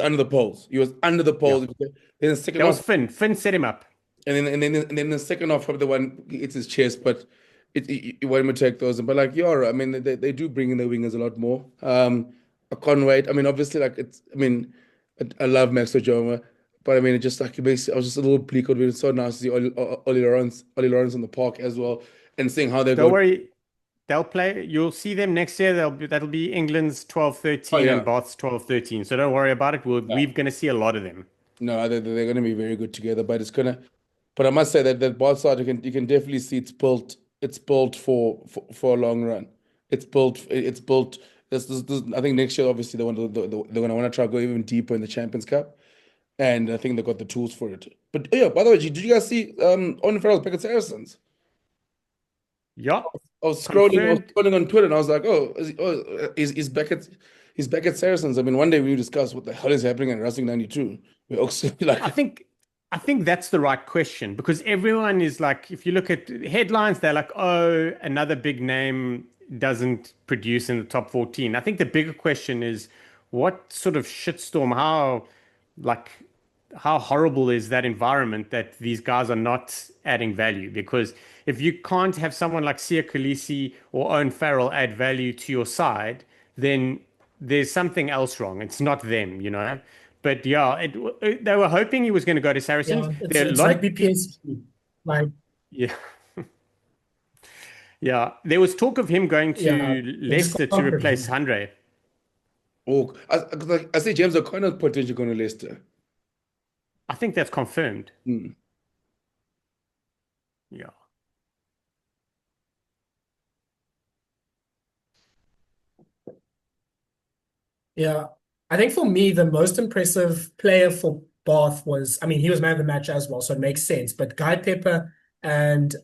under the poles. He was under the poles. Yeah. Then the second That half, was Finn. Finn set him up. and then the second half, probably the one hits his chest, but you want him to take those. But like, yeah, I mean, they do bring in the wingers a lot more. I can't wait. I mean, obviously, like I mean, I love Max Ojoma, but I mean, it just like basically, I was just a little bleak. It was so nice to see Ollie Lawrence on the park as well, and seeing how they Don't go. worry, they'll play. You'll see them next year. That'll be England's Oh 12-13 and yeah, Bath's 12-13. So don't worry about it. yeah. We're going to see a lot of them. No, they're going to be very good together. But it's gonna. But I must say that both sides you can definitely see it's built for a long run. It's built. This, I think next year, obviously, they're gonna want to try to go even deeper in the Champions Cup, and I think they got the tools for it. But yeah, by the way, did you guys see Owen Farrell's back at Saracens? Yeah, I was confirmed. scrolling on Twitter, and I was like, he's back at Saracens. I mean, one day we discuss what the hell is happening in Racing 92. We also like, I think that's the right question because everyone is like, if you look at headlines, they're like, oh, another big name doesn't produce in the top 14. I think the bigger question is what sort of shitstorm, like, how horrible is that environment that these guys are not adding value? Because if you can't have someone like Sia Khaleesi or Owen Farrell add value to your side, then there's something else wrong. It's not them, you know. But yeah, they were hoping he was going to go to Saracens. Yeah, There are a it's lot of rugby PSG. Like, yeah, yeah. There was talk of him going yeah, to they just Leicester to can't bring replace him. Andre. oh, I see James O'Connor potentially going to Leicester. I think that's confirmed. Hmm. Yeah. Yeah. I think for me, the most impressive player for Bath was, I mean, he was man of the match as well, so it makes sense. But Guy Pepper and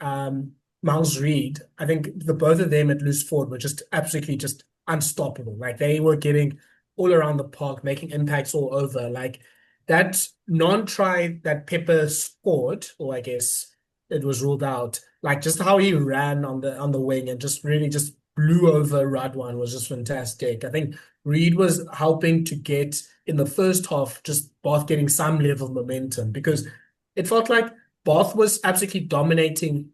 Miles Reed, I think the both of them at loose forward were just absolutely just unstoppable. Like they were getting all around the park, making impacts all over. Like that non-try that Pepper scored, or I guess it was ruled out, like just how he ran on the wing and just really just blew over Radwan was just fantastic. I think Reed was helping to get in the first half, just Bath getting some level of momentum because it felt like Bath was absolutely dominating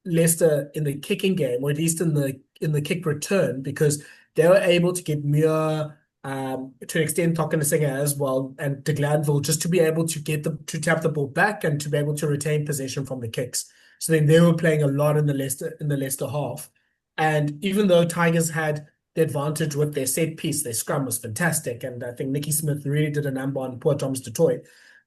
Leicester in the kicking game, or at least in the kick return, because they were able to get Muir, to an extent, Singer as well, and De Glanville just to be able to get them to tap the ball back and to be able to retain possession from the kicks. So then they were playing a lot in the Leicester half. And even though Tigers had the advantage with their set piece, their scrum was fantastic, and I think Nicky Smith really did a number on poor Thomas du Toit.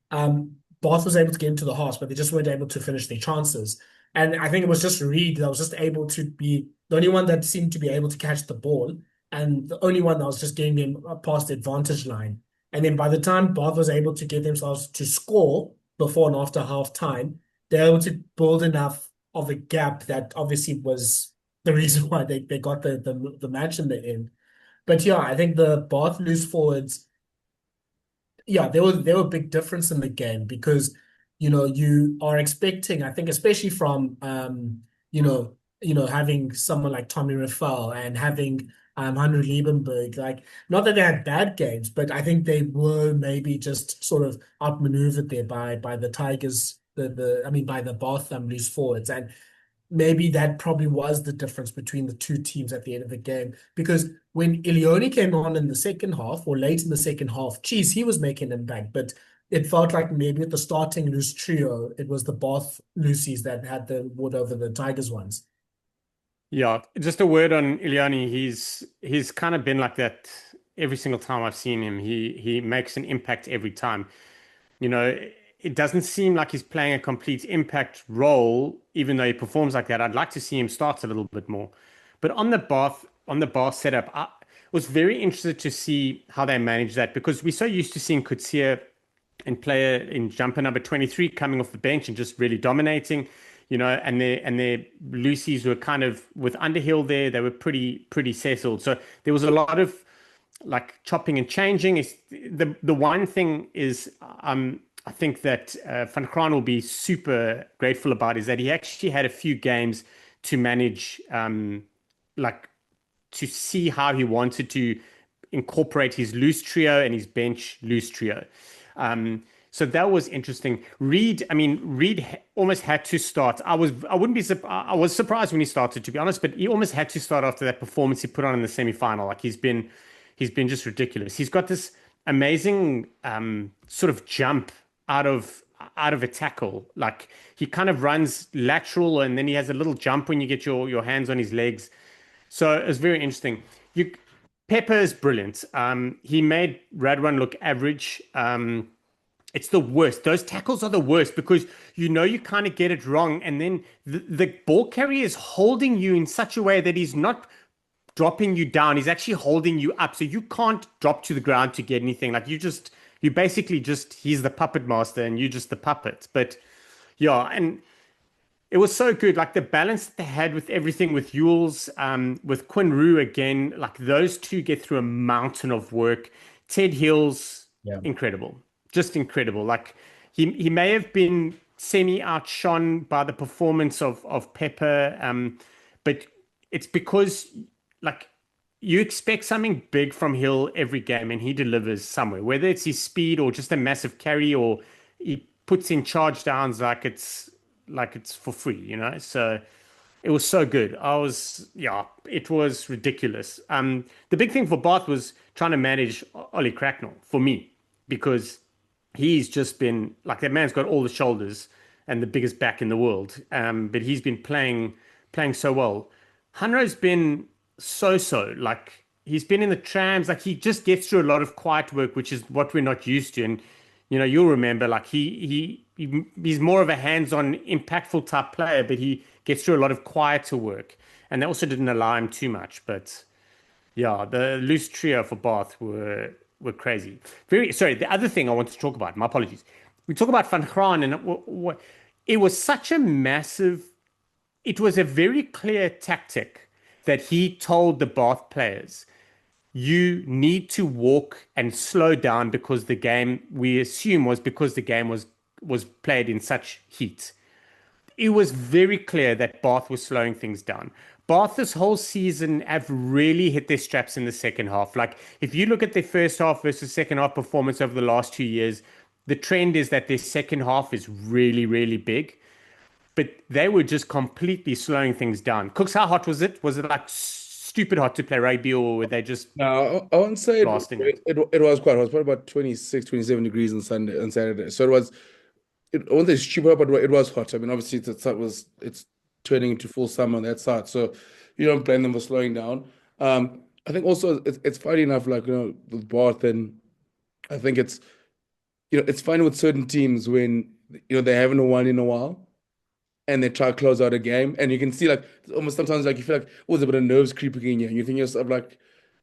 Bath was able to get into the halves, but they just weren't able to finish their chances. And I think it was just Reed that was just able to be the only one that seemed to be able to catch the ball, and the only one that was just getting them past the advantage line. And then by the time Bath was able to get themselves to score before and after half time, they were able to build enough of a gap that obviously was the reason why they got the match in the end. But yeah, I think the Bath loose forwards, yeah, there were a big difference in the game because you are expecting, I think, especially from having someone like Tommy Rafael and having Henry Liebenberg, like not that they had bad games, but I think they were maybe just sort of outmaneuvered there by the Tigers, by the Bath loose forwards. And maybe that probably was the difference between the two teams at the end of the game. Because when Ilioni came on in the second half or late in the second half, geez, he was making an impact. But it felt like maybe at the starting loose trio, it was the Bath Lucies that had the wood over the Tigers ones. Yeah, just a word on Iliani. He's kind of been like that every single time I've seen him. He makes an impact every time. You know, it doesn't seem like he's playing a complete impact role, even though he performs like that. I'd like to see him start a little bit more. But on the Bath setup, I was very interested to see how they manage that because we're so used to seeing Coetzee and player in jumper number 23 coming off the bench and just really dominating, and their Lucy's were kind of with Underhill there, they were pretty settled. So there was a lot of like chopping and changing. Is the one thing is I think that Van Kraan will be super grateful about is that he actually had a few games to manage, like to see how he wanted to incorporate his loose trio and his bench loose trio. So that was interesting. Reed almost had to start. I was surprised when he started, to be honest, but he almost had to start after that performance he put on in the semi-final. Like he's been just ridiculous. He's got this amazing sort of jump out of a tackle. Like he kind of runs lateral and then he has a little jump when you get your hands on his legs. So it's very interesting. Pepper is brilliant. He made Radwan look average. It's the worst. Those tackles are the worst because you kind of get it wrong, and then the ball carrier is holding you in such a way that he's not dropping you down. He's actually holding you up, so you can't drop to the ground to get anything. Like you basically just he's the puppet master and you just the puppet. But yeah, and it was so good. Like the balance that they had with everything, with Yules, with Quinn Roo again, like those two get through a mountain of work. Ted Hills, incredible. Just incredible. Like he may have been semi outshone by the performance of Pepper, but it's because like you expect something big from Hill every game and he delivers somewhere, whether it's his speed or just a massive carry or he puts in charge downs like it's for free, So it was so good. It was ridiculous. The big thing for Bath was trying to manage Ollie Cracknell for me, because he's just been like, that man's got all the shoulders and the biggest back in the world. But he's been playing so well. Hanro's been so, like he's been in the trams, like he just gets through a lot of quiet work, which is what we're not used to. And you'll remember, like he's more of a hands-on, impactful type player, but he gets through a lot of quieter work, and that also didn't allow him too much. But yeah, the loose trio for Bath were crazy. Sorry, the other thing I want to talk about, my apologies. We talk about Van Graan, and it was such a massive. It was a very clear tactic that he told the Bath players, you need to walk and slow down because the game, we assume, was because the game was played in such heat. It was very clear that Bath was slowing things down. Bath this whole season have really hit their straps in the second half. Like if you look at their first half versus second half performance over the last 2 years, the trend is that their second half is really, really big. But they were just completely slowing things down. Kooks, how hot was it? Was it like stupid hot to play rugby, or were they just No, I wouldn't say blasting it? it was quite hot. It was probably about 26, 27 degrees on Saturday. So I won't say stupid hot, but it was hot. I mean, obviously it's turning into full summer on that side. So you don't blame them for slowing down. I think also it's funny enough, like, with Bath, and I think it's fine with certain teams when, they haven't won in a while, and they try to close out a game, and you can see, like, almost sometimes, like, you feel like, there's a bit of nerves creeping in you, and you think to yourself, like,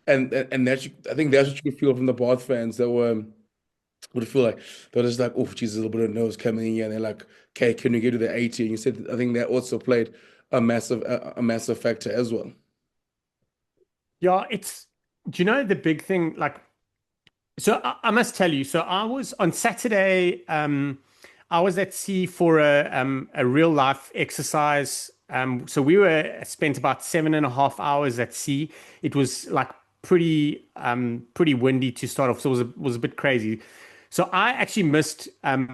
and I think that's what you could feel from the Bath fans that would feel like they're just like, oh, Jesus, a little bit of nerves coming in here, and they're like, okay, can we get to the 80? And you said, I think that also played a massive factor as well. Yeah, do you know the big thing? Like, so I must tell you, so I was on Saturday, I was at sea for a real life exercise. So we spent about 7.5 hours at sea. It was like pretty windy to start off, so it was a bit crazy. So I actually missed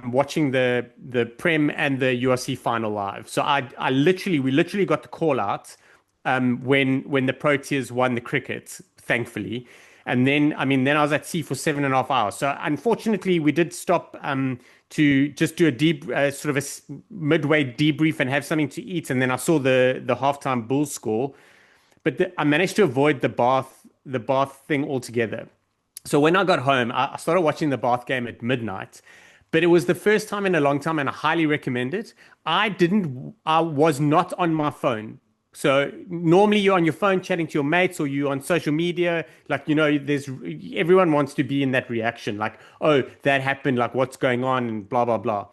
watching the Prem and the URC final live. So we literally got the call out when the Proteas won the cricket, thankfully. And then I was at sea for 7.5 hours. So unfortunately, we did stop to just do a sort of a midway debrief and have something to eat. And then I saw the halftime Bulls score, but I managed to avoid the Bath thing altogether. So when I got home, I started watching the Bath game at midnight, but it was the first time in a long time, and I highly recommend it. I was not on my phone. So normally you're on your phone chatting to your mates, or you on social media, like, everyone wants to be in that reaction, like, oh, that happened, like, what's going on, and blah, blah, blah.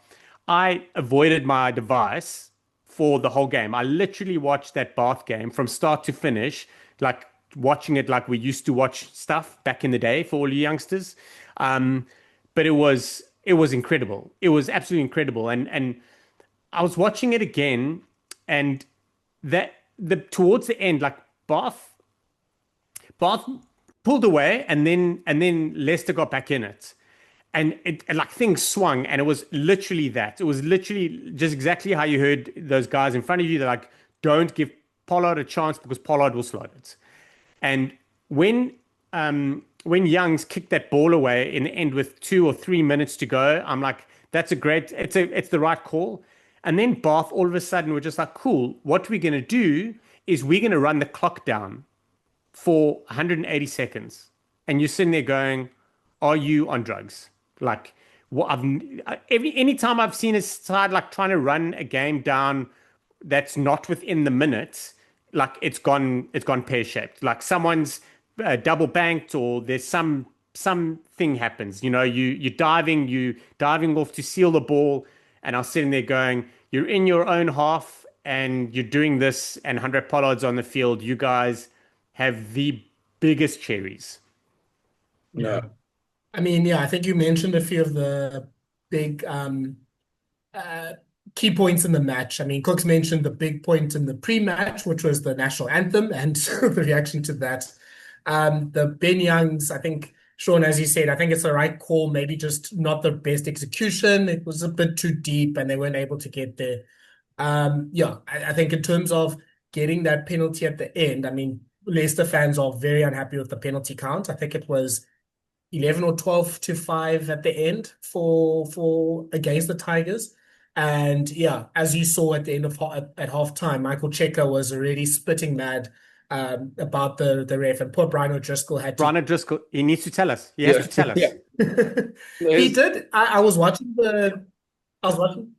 I avoided my device for the whole game. I literally watched that Bath game from start to finish, like watching it like we used to watch stuff back in the day for all you youngsters. But it was incredible. It was absolutely incredible. And I was watching it again, and towards the end, like Bath pulled away, and then Leicester got back in it, and like things swung, and it was literally that. It was literally just exactly how you heard those guys in front of you. They're like, don't give Pollard a chance because Pollard will slot it. And when when Youngs kicked that ball away in the end with 2 or 3 minutes to go, I'm like, that's a great, it's the right call. And then Bath, all of a sudden, we're just like, cool. What we're going to do is we're going to run the clock down for 180 seconds. And you're sitting there going, are you on drugs? Like, what any time I've seen a side like trying to run a game down that's not within the minutes, like it's gone pear-shaped. Like someone's double banked, or there's something happens. You're diving off to seal the ball, and I was sitting there going, you're in your own half and you're doing this, and 100 pollards on the field. You guys have the biggest cherries. Yeah. I mean, yeah, I think you mentioned a few of the big key points in the match. I mean, Kooks mentioned the big point in the pre-match, which was the national anthem and the reaction to that. The Ben Youngs, I think, Shaun, as you said, I think it's the right call, maybe just not the best execution. It was a bit too deep and they weren't able to get there. Yeah, I think in terms of getting that penalty at the end, I mean, Leicester fans are very unhappy with the penalty count. I think it was 11 or 12-5 at the end for against the Tigers. And yeah, as you saw at the end of at halftime, Michael Cheika was already spitting mad about the ref, and poor Brian O'Driscoll had to. Brian O'Driscoll, he needs to tell us. He has to tell us. He did. I was watching I was watching.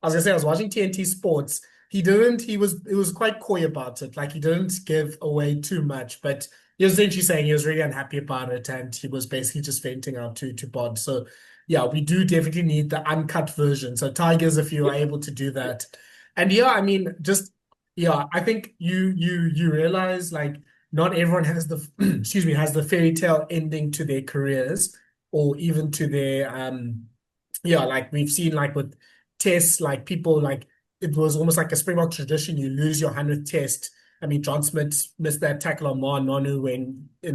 I was gonna say I was watching TNT Sports. He didn't. It was quite coy about it. Like he didn't give away too much, but he was essentially saying he was really unhappy about it, and he was basically just venting out to Bod. So yeah, we do definitely need the uncut version. So Tigers, if you are able to do that, and yeah, I mean, just yeah, I think you realize like not everyone has the excuse me, has the fairy tale ending to their careers, or even to their yeah, like we've seen like with tests, like people like it was almost like a Springbok tradition. You lose your 100th test. I mean, John Smith missed that tackle on Ma Nonu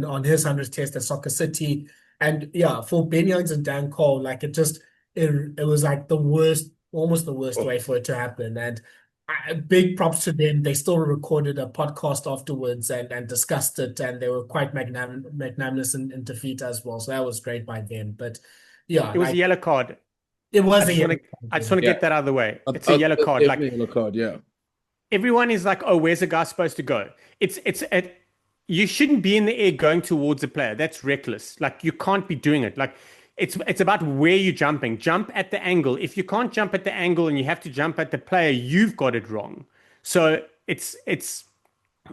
on his 100th test at Soccer City. And yeah, for Ben Youngs and Dan Cole, like it was like the worst, almost the worst way for it to happen. And big props to them. They still recorded a podcast afterwards and discussed it, and they were quite magnanimous in defeat as well. So that was great by them. But yeah, it was a yellow card. It was a yellow card. I just want to get that out of the way. It's a yellow card. Like yellow card, yeah. Everyone is like, oh, where's the guy supposed to go? You shouldn't be in the air going towards a player. That's reckless. Like you can't be doing it. Like it's about where you're jumping. Jump at the angle. If you can't jump at the angle and you have to jump at the player, you've got it wrong. So it's it's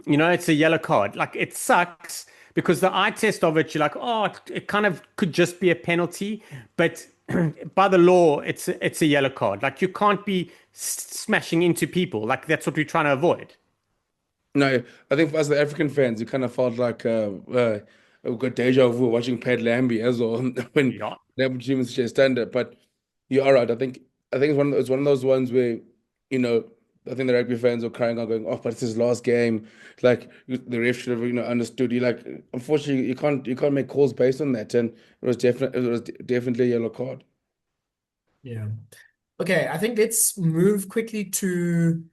a yellow card. Like it sucks because the eye test of it, you're like, oh, it kind of could just be a penalty, but by the law, it's a yellow card. Like you can't be smashing into people. Like that's what we're trying to avoid. No, I think for us, the African fans, you kind of felt like we've got deja vu watching Pat Lambie as well when the opportunity to stand up. But you're all right. I think it's one of those ones where I think the rugby fans are crying out, going, "Oh, but it's his last game. Like the ref should have understood." You like, unfortunately, you can't make calls based on that, and it was definitely a yellow card. Yeah. Okay, I think let's move quickly to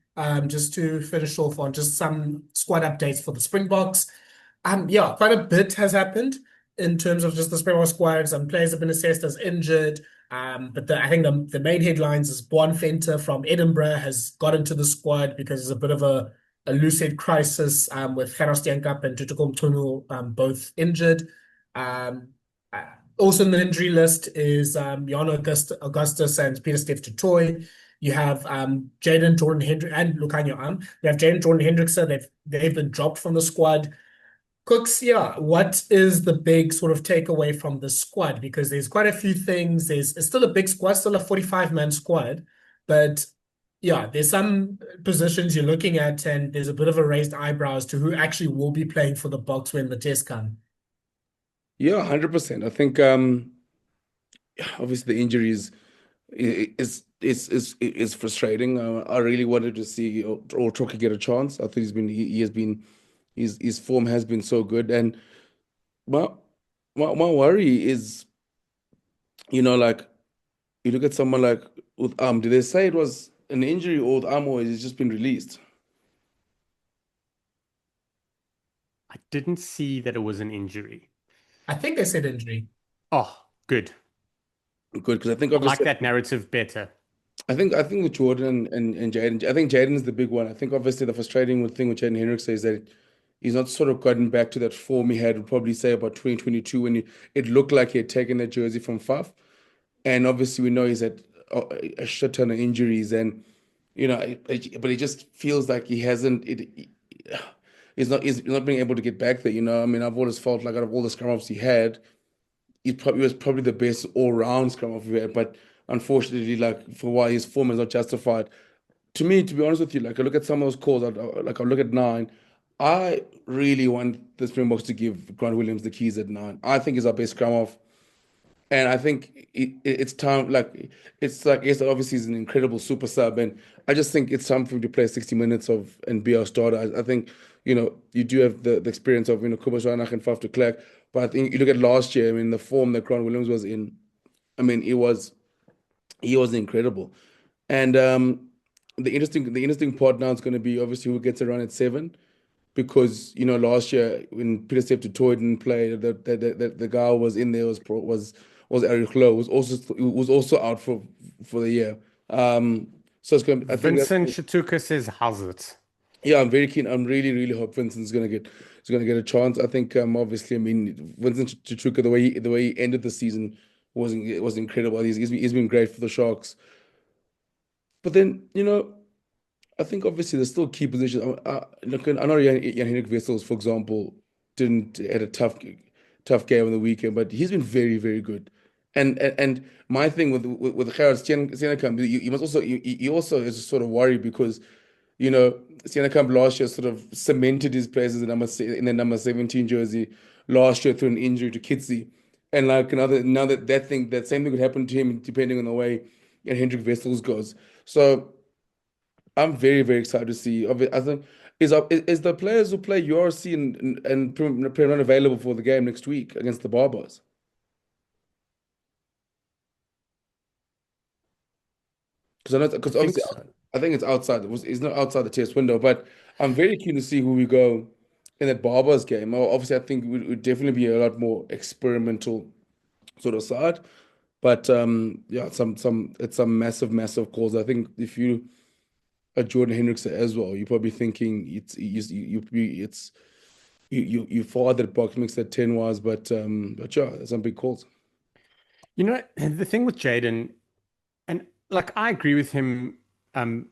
just to finish off on just some squad updates for the Springboks. Yeah, quite a bit has happened in terms of just the Springbok squad. Some players have been assessed as injured. But I think the main headlines is Boan Venter from Edinburgh has got into the squad because there's a bit of a loose head crisis with Gerard Steenkamp and Tutuko Mtunu both injured. Also in the injury list is Jan Augustus and Peter Steph Tutoy. You have Jaden Jordan Hendrikse and Lucanio Am. You have Jaden Jordan Hendrikse. They've been dropped from the squad. Kooks, yeah, what is the big sort of takeaway from the squad? Because there's quite a few things. It's still a big squad, still a 45-man squad. But yeah, there's some positions you're looking at, and there's a bit of a raised eyebrow as to who actually will be playing for the Boks when the tests come. Yeah, 100%. I think obviously the injuries is frustrating. I really wanted to see Troki get a chance. I think his form has been so good, and my worry is, like you look at someone like with did they say it was an injury or with or he's just been released? I didn't see that it was an injury. I think they said injury. Oh, good. Good, because I think I like obviously that narrative better. I think with Jordan and Jaden, I think Jaden is the big one. I think obviously the frustrating thing with Jaden Hendrikse is that he's not sort of gotten back to that form he had, probably say about 2022 when it looked like he had taken that jersey from Faf. And obviously we know he's had a shit ton of injuries, and but he just feels like he hasn't. He's not being able to get back there. I mean, I've always felt like out of all the scrum offs he had, he was probably the best all round scrum half we had. But unfortunately, like for why his form is not justified. To me, to be honest with you, like I look at some of those calls, I look at nine. I really want the Springboks to give Grant Williams the keys at nine. I think he's our best scrum half. And I think it's time, like, it's like, yes, obviously he's an incredible super sub. And I just think it's time for him to play 60 minutes and be our starter. I think, you do have the experience of, Kobus Reinach and Faf de Klerk. But I think you look at last year, I mean, the form that Grant Williams was in, I mean, he was incredible. And the interesting part now is going to be obviously who gets around at seven, because last year when Peter stepped to Toy didn't play, the guy who was in there was Eric Lowe, was also out for the year. So it's going. I think Vincent Shatuka says, how's it? yeah, I'm very keen. I'm really, really hope Vincent's gonna get a chance. I think obviously, I mean, Vincent Chichuka, the way he ended the season was incredible. He's been great for the Sharks. But then, I think obviously there's still key positions. Look, I know Jan-Henrik Wessels, for example, didn't had a tough game on the weekend, but he's been very, very good. And my thing with Gerard Steenekamp, you must also you also is sort of worried because Steenekamp last year sort of cemented his place as in the number 17 jersey last year through an injury to Kitsy. And like now that same thing could happen to him depending on the way Hendrik Wessels goes. So I'm very, very excited to see. I think is the players who play URC and Premier available for the game next week against the Barbars? Because I know I because think obviously so. I think it's outside. It's not outside the test window, but I'm very keen to see who we go in that Barbars game. Obviously, I think it would definitely be a lot more experimental sort of side. But yeah, some massive, massive calls. I think if you are Jordan Hendrikse as well, you're probably thinking you fired that box makes that 10 was, but yeah, some big calls. The thing with Jaden, and like I agree with him um,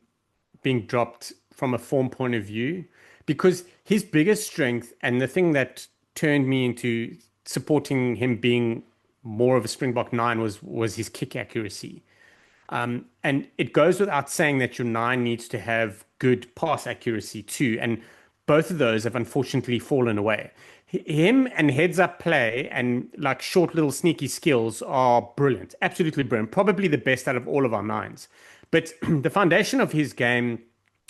being dropped from a form point of view, because his biggest strength and the thing that turned me into supporting him being more of a Springbok nine was his kick accuracy. And it goes without saying that your nine needs to have good pass accuracy too. And both of those have unfortunately fallen away. Him and heads up play and like short little sneaky skills are brilliant, absolutely brilliant, probably the best out of all of our nines. But the foundation of his game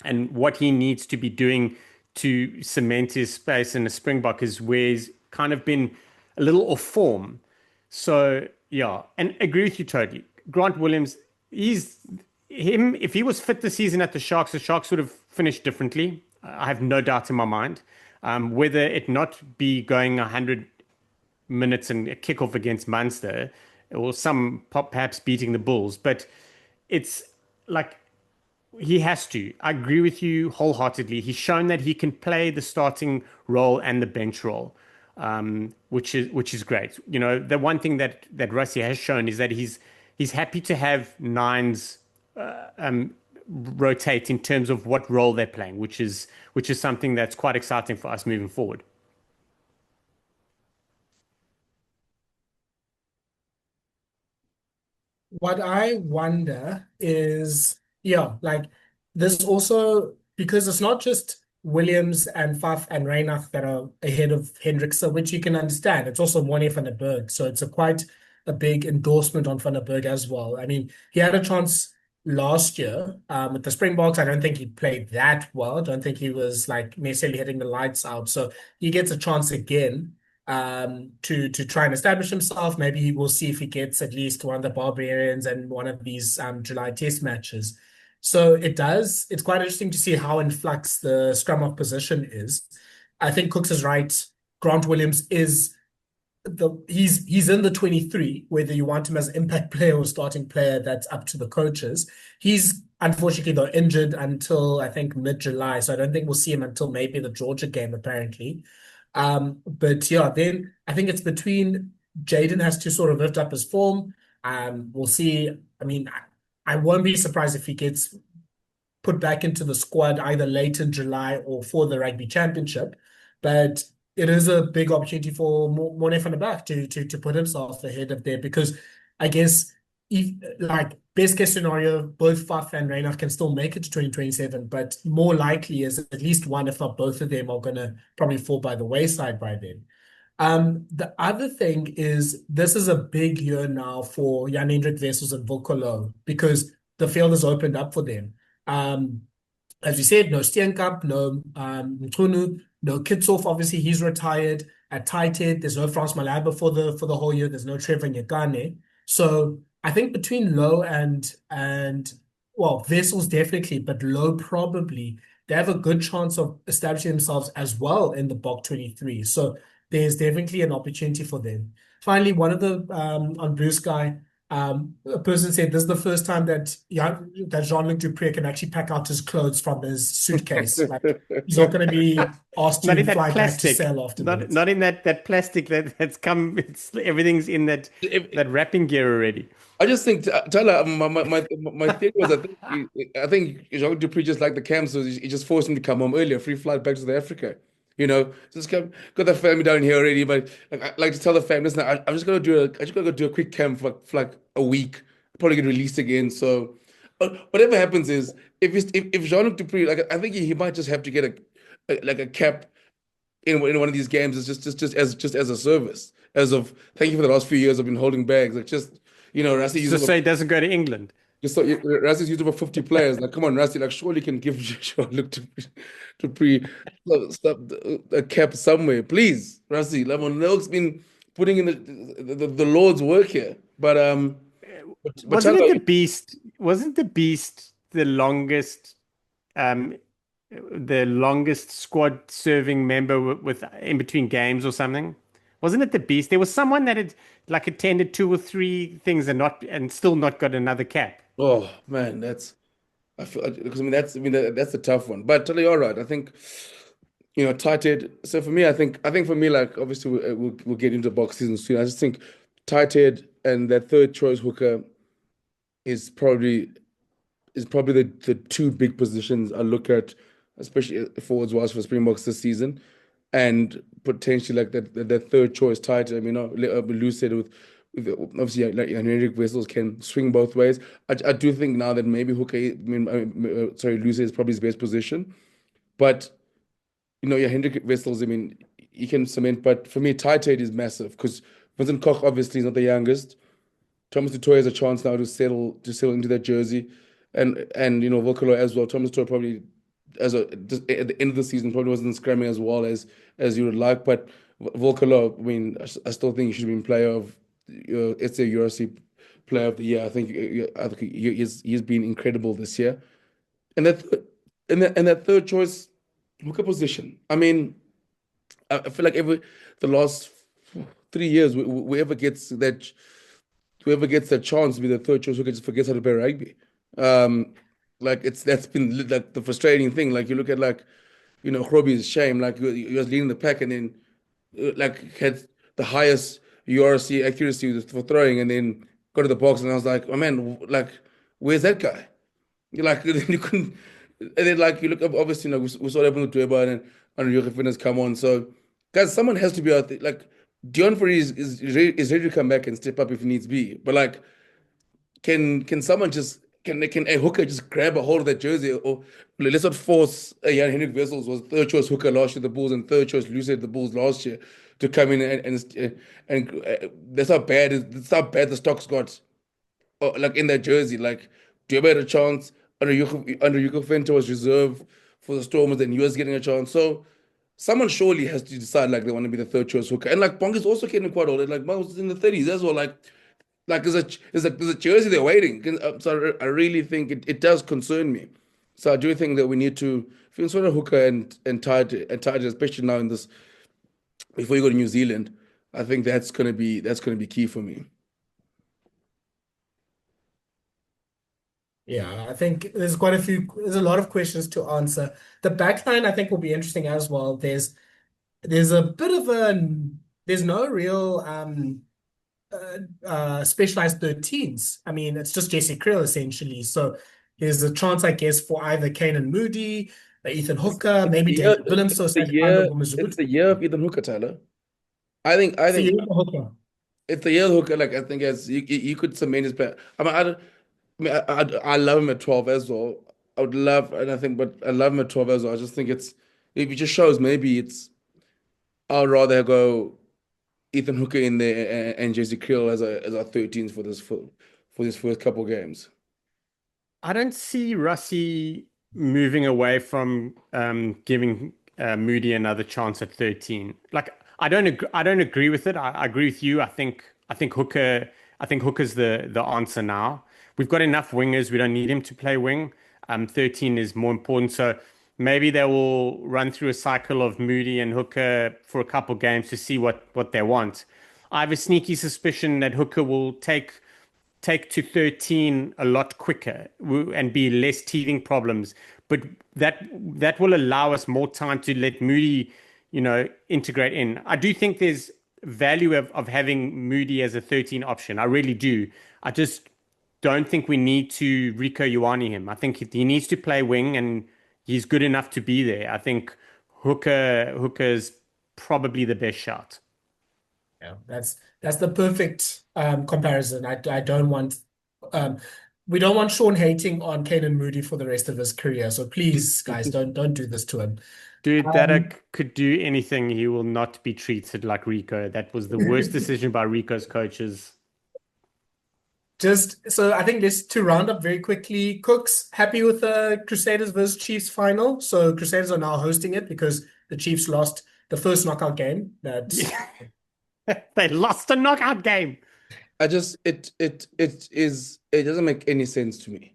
and what he needs to be doing to cement his space in the Springbok is where he's kind of been a little off form. So yeah, and agree with you totally. Grant Williams, if he was fit this season at the Sharks would have finished differently. I have no doubt in my mind. Whether it not be going 100 minutes and a kickoff against Munster, or some perhaps beating the Bulls, but it's like he has to. I agree with you wholeheartedly. He's shown that he can play the starting role and the bench role, which is great. The one thing that Rusty has shown is that he's happy to have nines rotate in terms of what role they're playing, which is something that's quite exciting for us moving forward. What I wonder is, yeah, like this also, because it's not just Williams and Faf and Reinach that are ahead of Hendrikse, which you can understand. It's also Monie van der Berg. So it's quite a big endorsement on van der Berg as well. I mean, he had a chance last year with the Springboks. I don't think he played that well. I don't think he was like necessarily hitting the lights out. So he gets a chance again to try and establish himself. Maybe we'll see if he gets at least one of the Barbarians and one of these July test matches. So it's quite interesting to see how in flux the scrum of position is. I think Kooks is right. Grant Williams is he's in the 23, whether you want him as an impact player or starting player, that's up to the coaches. He's unfortunately though injured until I think mid-July, so I don't think we'll see him until maybe the Georgia game apparently. But yeah, then I think it's between Jaden has to sort of lift up his form. We'll see. I mean, I won't be surprised if he gets put back into the squad either late in July or for the rugby championship. But it is a big opportunity for Morne van der Berg to put himself ahead of there, because I guess if like best case scenario, both Faf and Reinach can still make it to 2027, but more likely is at least one, if not both of them, are going to probably fall by the wayside by then. The other thing is this is a big year now for Jan Hendrik Wessels and Volkolo, because the field has opened up for them. As we said, no Steenkamp, no Mchunu, no Kitshoff, obviously he's retired. At tight head, there's no Frans Malaba for the whole year. There's no Trevor Nyakane. So I think between Low and well, Wessels definitely, but Low probably, they have a good chance of establishing themselves as well in the Bok 23. So there's definitely an opportunity for them. Finally, one of the on Blue Sky, a person said this is the first time that Jean-Luc Dupré can actually pack out his clothes from his suitcase. Like, he's not going to be asked to fly back to sell afterwards. Not in that plastic that's come. Everything's in that wrapping gear already. I just think Thala, my theory was I think Jean-Luc Dupré just liked the camp, so he just forced him to come home earlier, free flight back to the Africa. You know, just got the family down here already, but like I like to tell the family, listen, I'm just gonna go do a quick camp for like a week, probably get released again. So, whatever happens is if Jean-Luc Dupré, like I think he might just have to get a cap in one of these games, is just as a service, as of thank you for the last few years I've been holding bags, like just Rassie just so he doesn't go to England. Just so Rassie's used over 50 players. Like, come on, Rassie, like surely can give Jean-Luc Dupré a cap somewhere, please, Rassie. Lemon's been putting in the Lord's work here, but wasn't it the Beast? Wasn't the Beast the longest squad serving member with in between games or something? Wasn't it the Beast? There was someone that had like attended 2 or 3 things and still not got another cap. Oh man, I feel because that's a tough one. But totally all right. I think tight head. So for me, I think for me, like obviously we'll get into box season soon. I just think tight head and that third choice hooker is probably the 2 big positions I look at, especially forwards wise for Springboks this season, and potentially like that third choice tight. I mean, Lou said with obviously like Hendrik Wessels can swing both ways. I do think now that maybe hooker, Lou said is probably his best position, but Hendrik Wessels, I mean, he can cement. But for me, tight head is massive because Vincent Koch obviously is not the youngest. Thomas du Toit has a chance now to settle into that jersey, and Volkolo as well. Thomas du Toit probably just at the end of the season probably wasn't scramming as well as you would like, but Volkolo, I mean, I still think he should have been player of it's a URC player of the year. I think he's been incredible this year, and that third choice hooker position. I mean, I feel like the last 3 years, whoever gets that chance to be the third choice hooker just forgets how to play rugby. Like that's been like the frustrating thing. Like you look at Groby's shame. Like he was leading the pack and then like had the highest URC accuracy for throwing, and then got to the box and I was like, oh man, like where's that guy? Like you couldn't. And then like you look up, obviously we saw that with Dweba and Hendrikse fitness come on. So guys, someone has to be out there. Like Dion Fourie is ready to come back and step up if needs be. But like, can someone just can a hooker just grab a hold of that jersey, or let's not force Jan Hendrik Wessels was third choice hooker last year at the Bulls and third choice Lucy at the Bulls last year to come in and that's how bad the stocks got like in that jersey. Like Dweba had a chance. Under Yuko Fento was reserved for the Stormers, and he was getting a chance. So someone surely has to decide like they want to be the third choice hooker. And like Bonk is also getting quite old. Like Bonk was in the 30s as well. Like there's a jersey they're waiting. So I really think it does concern me. So I do think that we need to, if you sort of hooker and tied, especially now in this, before you go to New Zealand, I think that's gonna be key for me. Yeah, I think there's there's a lot of questions to answer. The backline, I think, will be interesting as well. There's a bit of there's no real specialized 13s. I mean, it's just Jesse Kriel essentially. So there's a chance, I guess, for either Kane and Moody, Ethan Hooker, maybe David Willems, so It's the year of Ethan Hooker, Tyler. I think So you have Hooker. it's the year of Hooker. Like I think as you could cement his play. I love him at 12 as well. I would love, and I think, but I love him at 12 as well. I just think it just shows maybe I'd rather go Ethan Hooker in there and Jesse Kriel as our 13s for this first couple games. I don't see Russie moving away from giving Moody another chance at 13. Like I don't agree with it. I agree with you. I think Hooker's the answer now. We've got enough wingers. We don't need him to play wing. 13 is more important. So maybe they will run through a cycle of Moody and Hooker for a couple games to see what they want. I have a sneaky suspicion that Hooker will take to 13 a lot quicker and be less teething problems. But that will allow us more time to let Moody, integrate in. I do think there's value of having Moody as a 13 option. I really do. I just don't think we need to Rico Ioane him. I think he needs to play wing and he's good enough to be there. I think Hooker's probably the best shot. Yeah, that's the perfect comparison. I don't want we don't want Shaun hating on Canan Moody for the rest of his career. So please, guys, don't do this to him. Dude, that could do anything. He will not be treated like Rico. That was the worst decision by Rico's coaches. Just so I think just to round up very quickly, Kooks, happy with the Crusaders versus Chiefs final. So Crusaders are now hosting it because the Chiefs lost the first knockout game. They lost a knockout game. It doesn't make any sense to me.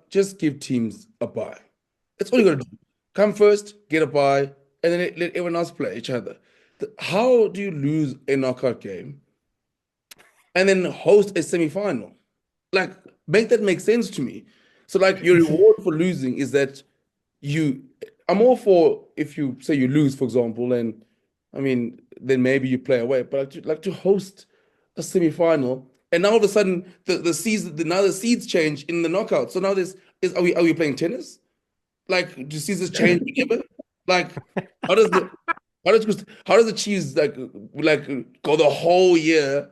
Just give teams a bye. That's all you gotta do. Come first, get a bye, and then let everyone else play each other. How do you lose a knockout game and then host a semi-final? Like, make that make sense to me. So, like, your reward for losing is that I'm all for if you say you lose, for example, and then maybe you play away. But like to host a semi-final, and now all of a sudden the seeds change in the knockout. So now are we playing tennis? Like, do seasons change ever? Like, how does the Chiefs like go the whole year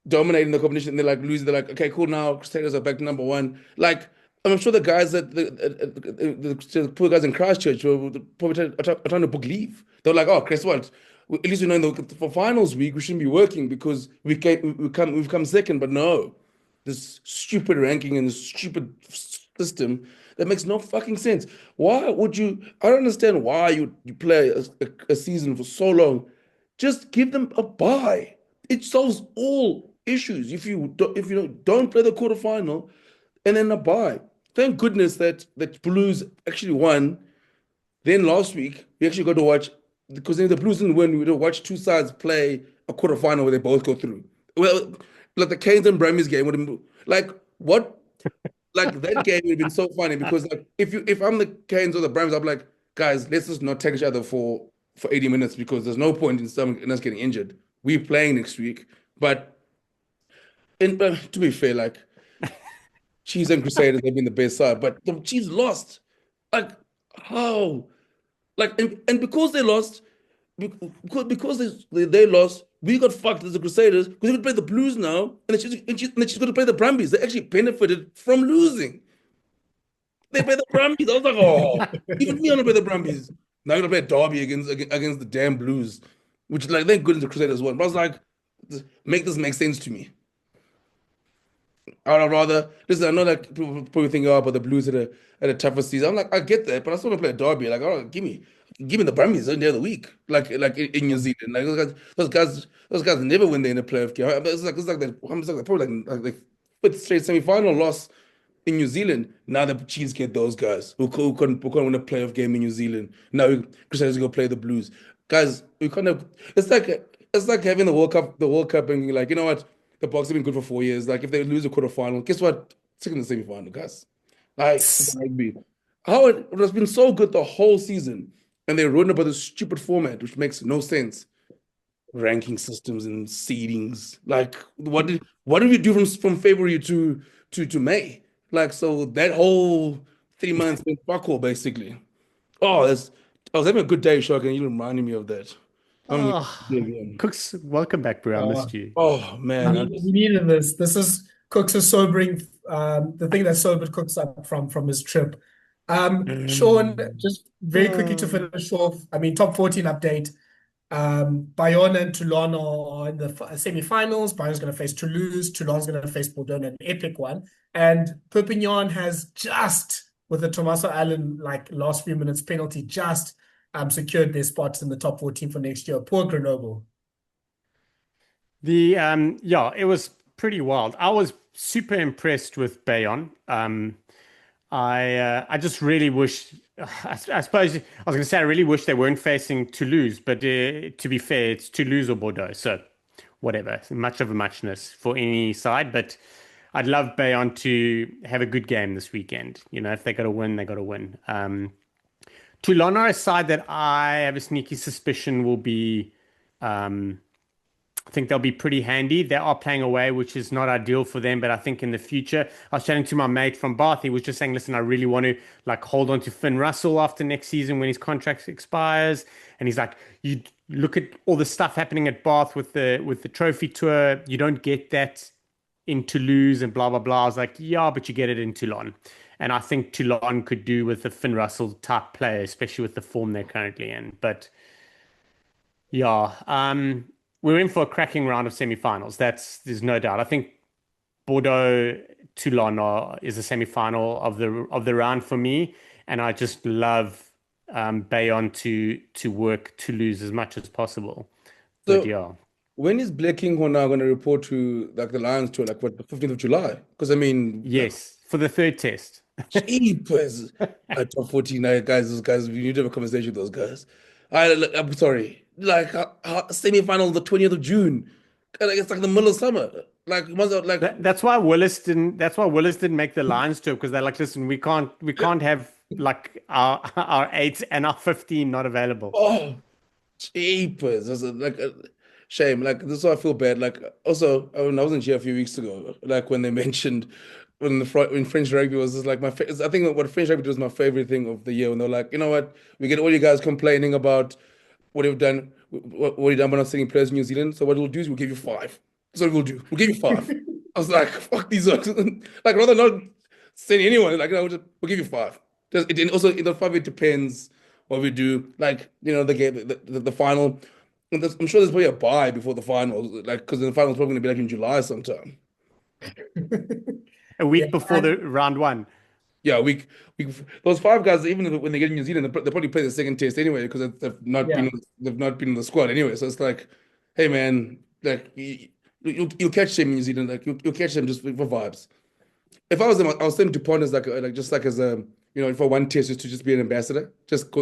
dominating the competition? They're like losing. They're like, okay, cool. Now Crusaders are back to number one. Like, I'm sure the guys the poor guys in Christchurch were probably trying to book leave. They're like, oh, Chris, what? At least we know for finals week we shouldn't be working because we've come second. But no, this stupid ranking and this stupid system that makes no fucking sense. Why would you? I don't understand why you play a season for so long. Just give them a bye. It solves all issues. If you don't play the quarterfinal and then a bye. Thank goodness that Blues actually won. Then last week we actually got to watch, because then the Blues didn't win. We would have watched two sides play a quarterfinal where they both go through. Well, like the Canes and Brumbies game would have, like what? Like that game would have been so funny because like if I'm the Canes or the Brumbies, I'm like, guys, let's just not take each other for 80 minutes because there's no point in us getting injured. We're playing next week, but to be fair, like Chiefs and Crusaders have been the best side, but the Chiefs lost. Like how? Like and because they lost, because they lost, we got fucked as the Crusaders because we could play the Blues now, and she's going to play the Brumbies. They actually benefited from losing. They play the Brumbies. I was like, oh, even me want to play the Brumbies. Now you're going to play Derby against the damn Blues, which like thank goodness the Crusaders won. But I was like, make this make sense to me. I would rather listen. I know that people probably think, oh, but the Blues had a tougher season. I'm like, I get that, but I still want to play a Derby. Like, oh, give me the Brumbies any day of the week. Like in New Zealand, like those guys never win in a playoff game. It's like probably like the fifth straight semi-final loss in New Zealand. Now the Chiefs get those guys who couldn't win a playoff game in New Zealand. Now Cristiano's gonna play the Blues. Guys, we kind of it's like having the World Cup and you're like, you know what? The Bucks have been good for 4 years. Like if they lose a quarterfinal, guess what? Stick in the semi-final, guys. Like rugby. How it has been so good the whole season, and they ruined about this stupid format, which makes no sense. Ranking systems and seedings. Like, what did we do from February to May? Like, so that whole 3 months went fuck all, basically. Oh, I was having a good day, Shock, and you reminded me of that. Kooks, welcome back, bro. I missed you. Oh man, we needed this. This is Kooks' sobering. The thing that sobered Kooks up from his trip. Shaun, just very quickly to finish off. I mean, top 14 update. Bayonne and Toulon are in the semi-finals. Bayonne's going to face Toulouse. Toulon's going to face Bordeaux, an epic one. And Perpignan has just, with the Tommaso Allen last few minutes penalty, just secured their spots in the top 14 for next year. Poor Grenoble. It was pretty wild. I was super impressed with Bayonne. I just really wish. I suppose I was going to say I really wish they weren't facing Toulouse, but to be fair, it's Toulouse or Bordeaux, so whatever. Much of a muchness for any side, but I'd love Bayonne to have a good game this weekend. You know, if they got to win, they got to win. Toulon are a side that I have a sneaky suspicion will be. I think they'll be pretty handy. They are playing away, which is not ideal for them. But I think in the future, I was chatting to my mate from Bath. He was just saying, listen, I really want to hold on to Finn Russell after next season when his contract expires. And he's like, you look at all the stuff happening at Bath with the trophy tour. You don't get that in Toulouse and blah, blah, blah. I was like, yeah, but you get it in Toulon. And I think Toulon could do with a Finn Russell type player, especially with the form they're currently in. But yeah, we're in for a cracking round of semi-finals. There's no doubt. I think Bordeaux Toulon is a semi-final of the round for me, and I just love Bayonne to work Toulouse as much as possible. But yeah, when is Blair Kinghorn now going to report to the Lions tour? The 15th of July? Because I mean, yes, for the third test. Jeepers, top 14 guys. Those guys, we need to have a conversation with those guys. I'm sorry. Semi-final the 20th of June. It's like the middle of summer. That's why Willis didn't make the Lions tour, because they're like, listen, we can't have our 8 and our 15 not available. Oh, jeepers. That's a shame. This is why I feel bad. Also, I wasn't here a few weeks ago, when they mentioned when French rugby was just I think what French rugby was my favorite thing of the year, when they're like, you know what, we get all you guys complaining about what you've done by not sending players in New Zealand. So what we'll do is we'll give you 5. That's what we'll do. We'll give you 5. I was like, fuck these ones. Rather not send anyone. We'll give you 5. And also in the 5 it depends what we do. The game, the final. And I'm sure there's probably a bye before the final, because the final's probably going to be in July sometime. A week before the round 1. Yeah, we those 5 guys, even when they get in New Zealand, they probably play the second test anyway, because they've not been in the squad anyway. So it's like, hey man, you'll catch them in New Zealand, you'll catch them just for vibes. If I was them, I was sent to Pond as as a for one test, just to be an ambassador, just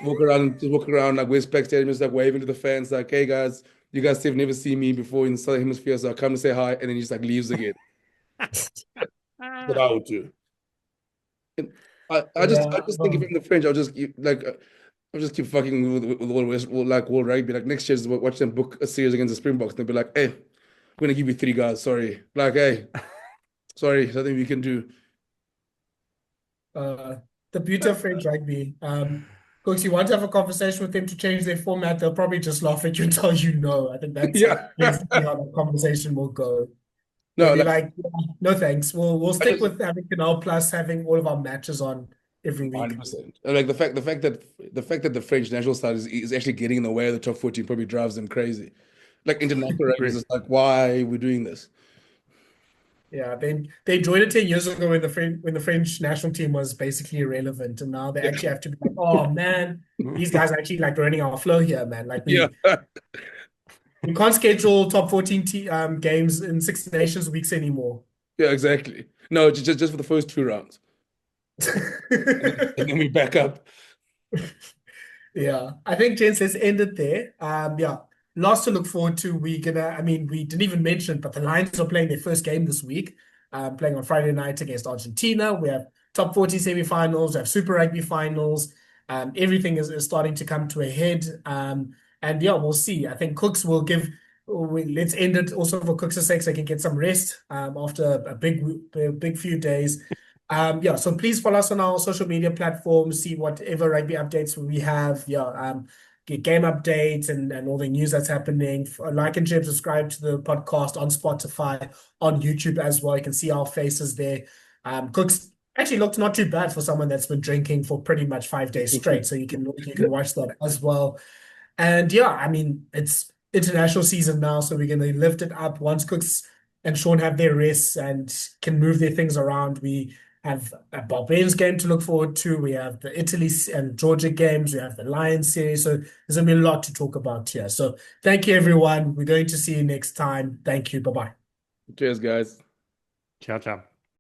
walk around West Park Stadium, just waving to the fans, hey guys, you guys have never seen me before in the Southern Hemisphere, so I come to say hi, and then he just leaves again. But I would do. I just think if I'm the French, I'll just keep fucking with World Rugby. Next year, watch them book a series against the Springboks, and they'll be like, hey, we're gonna give you 3 guys. Sorry, hey, sorry, nothing we can do. The beauty of French rugby. Kooks, you want to have a conversation with them to change their format, they'll probably just laugh at you and tell you no. I think that's basically how the conversation will go. No, no thanks. We'll stick with having Canal Plus, having all of our matches on every week. 100%. The fact that the French national side is actually getting in the way of the top 14 probably drives them crazy. International rugby is why are we doing this? Yeah, they joined it 10 years ago when the French national team was basically irrelevant, and now they actually have to be like, oh man, these guys are actually ruining our flow here, man. We can't schedule top 14 games in Six Nations weeks anymore. Yeah, exactly. No, just for the first 2 rounds, and then we back up. Yeah, I think gents, let's end it there. Yeah, lots to look forward to. We didn't even mention, but the Lions are playing their first game this week, playing on Friday night against Argentina. We have top 40 semi-finals, we have Super Rugby finals. Everything is starting to come to a head. And yeah, we'll see. I think Kooks will let's end it also for Kooks' sake so I can get some rest after a big few days. Yeah, so please follow us on our social media platforms, see whatever rugby updates we have. Yeah, get game updates and all the news that's happening. Like and share, subscribe to the podcast on Spotify, on YouTube as well. You can see our faces there. Cooks actually looked not too bad for someone that's been drinking for pretty much 5 days straight. So you can watch that as well. And yeah, I mean, it's international season now, so we're going to lift it up once Cooks and Shaun have their rests and can move their things around. We have a Barbarians game to look forward to. We have the Italy and Georgia games. We have the Lions series. So there's going to be a lot to talk about here. So thank you, everyone. We're going to see you next time. Thank you. Bye-bye. Cheers, guys. Ciao, ciao.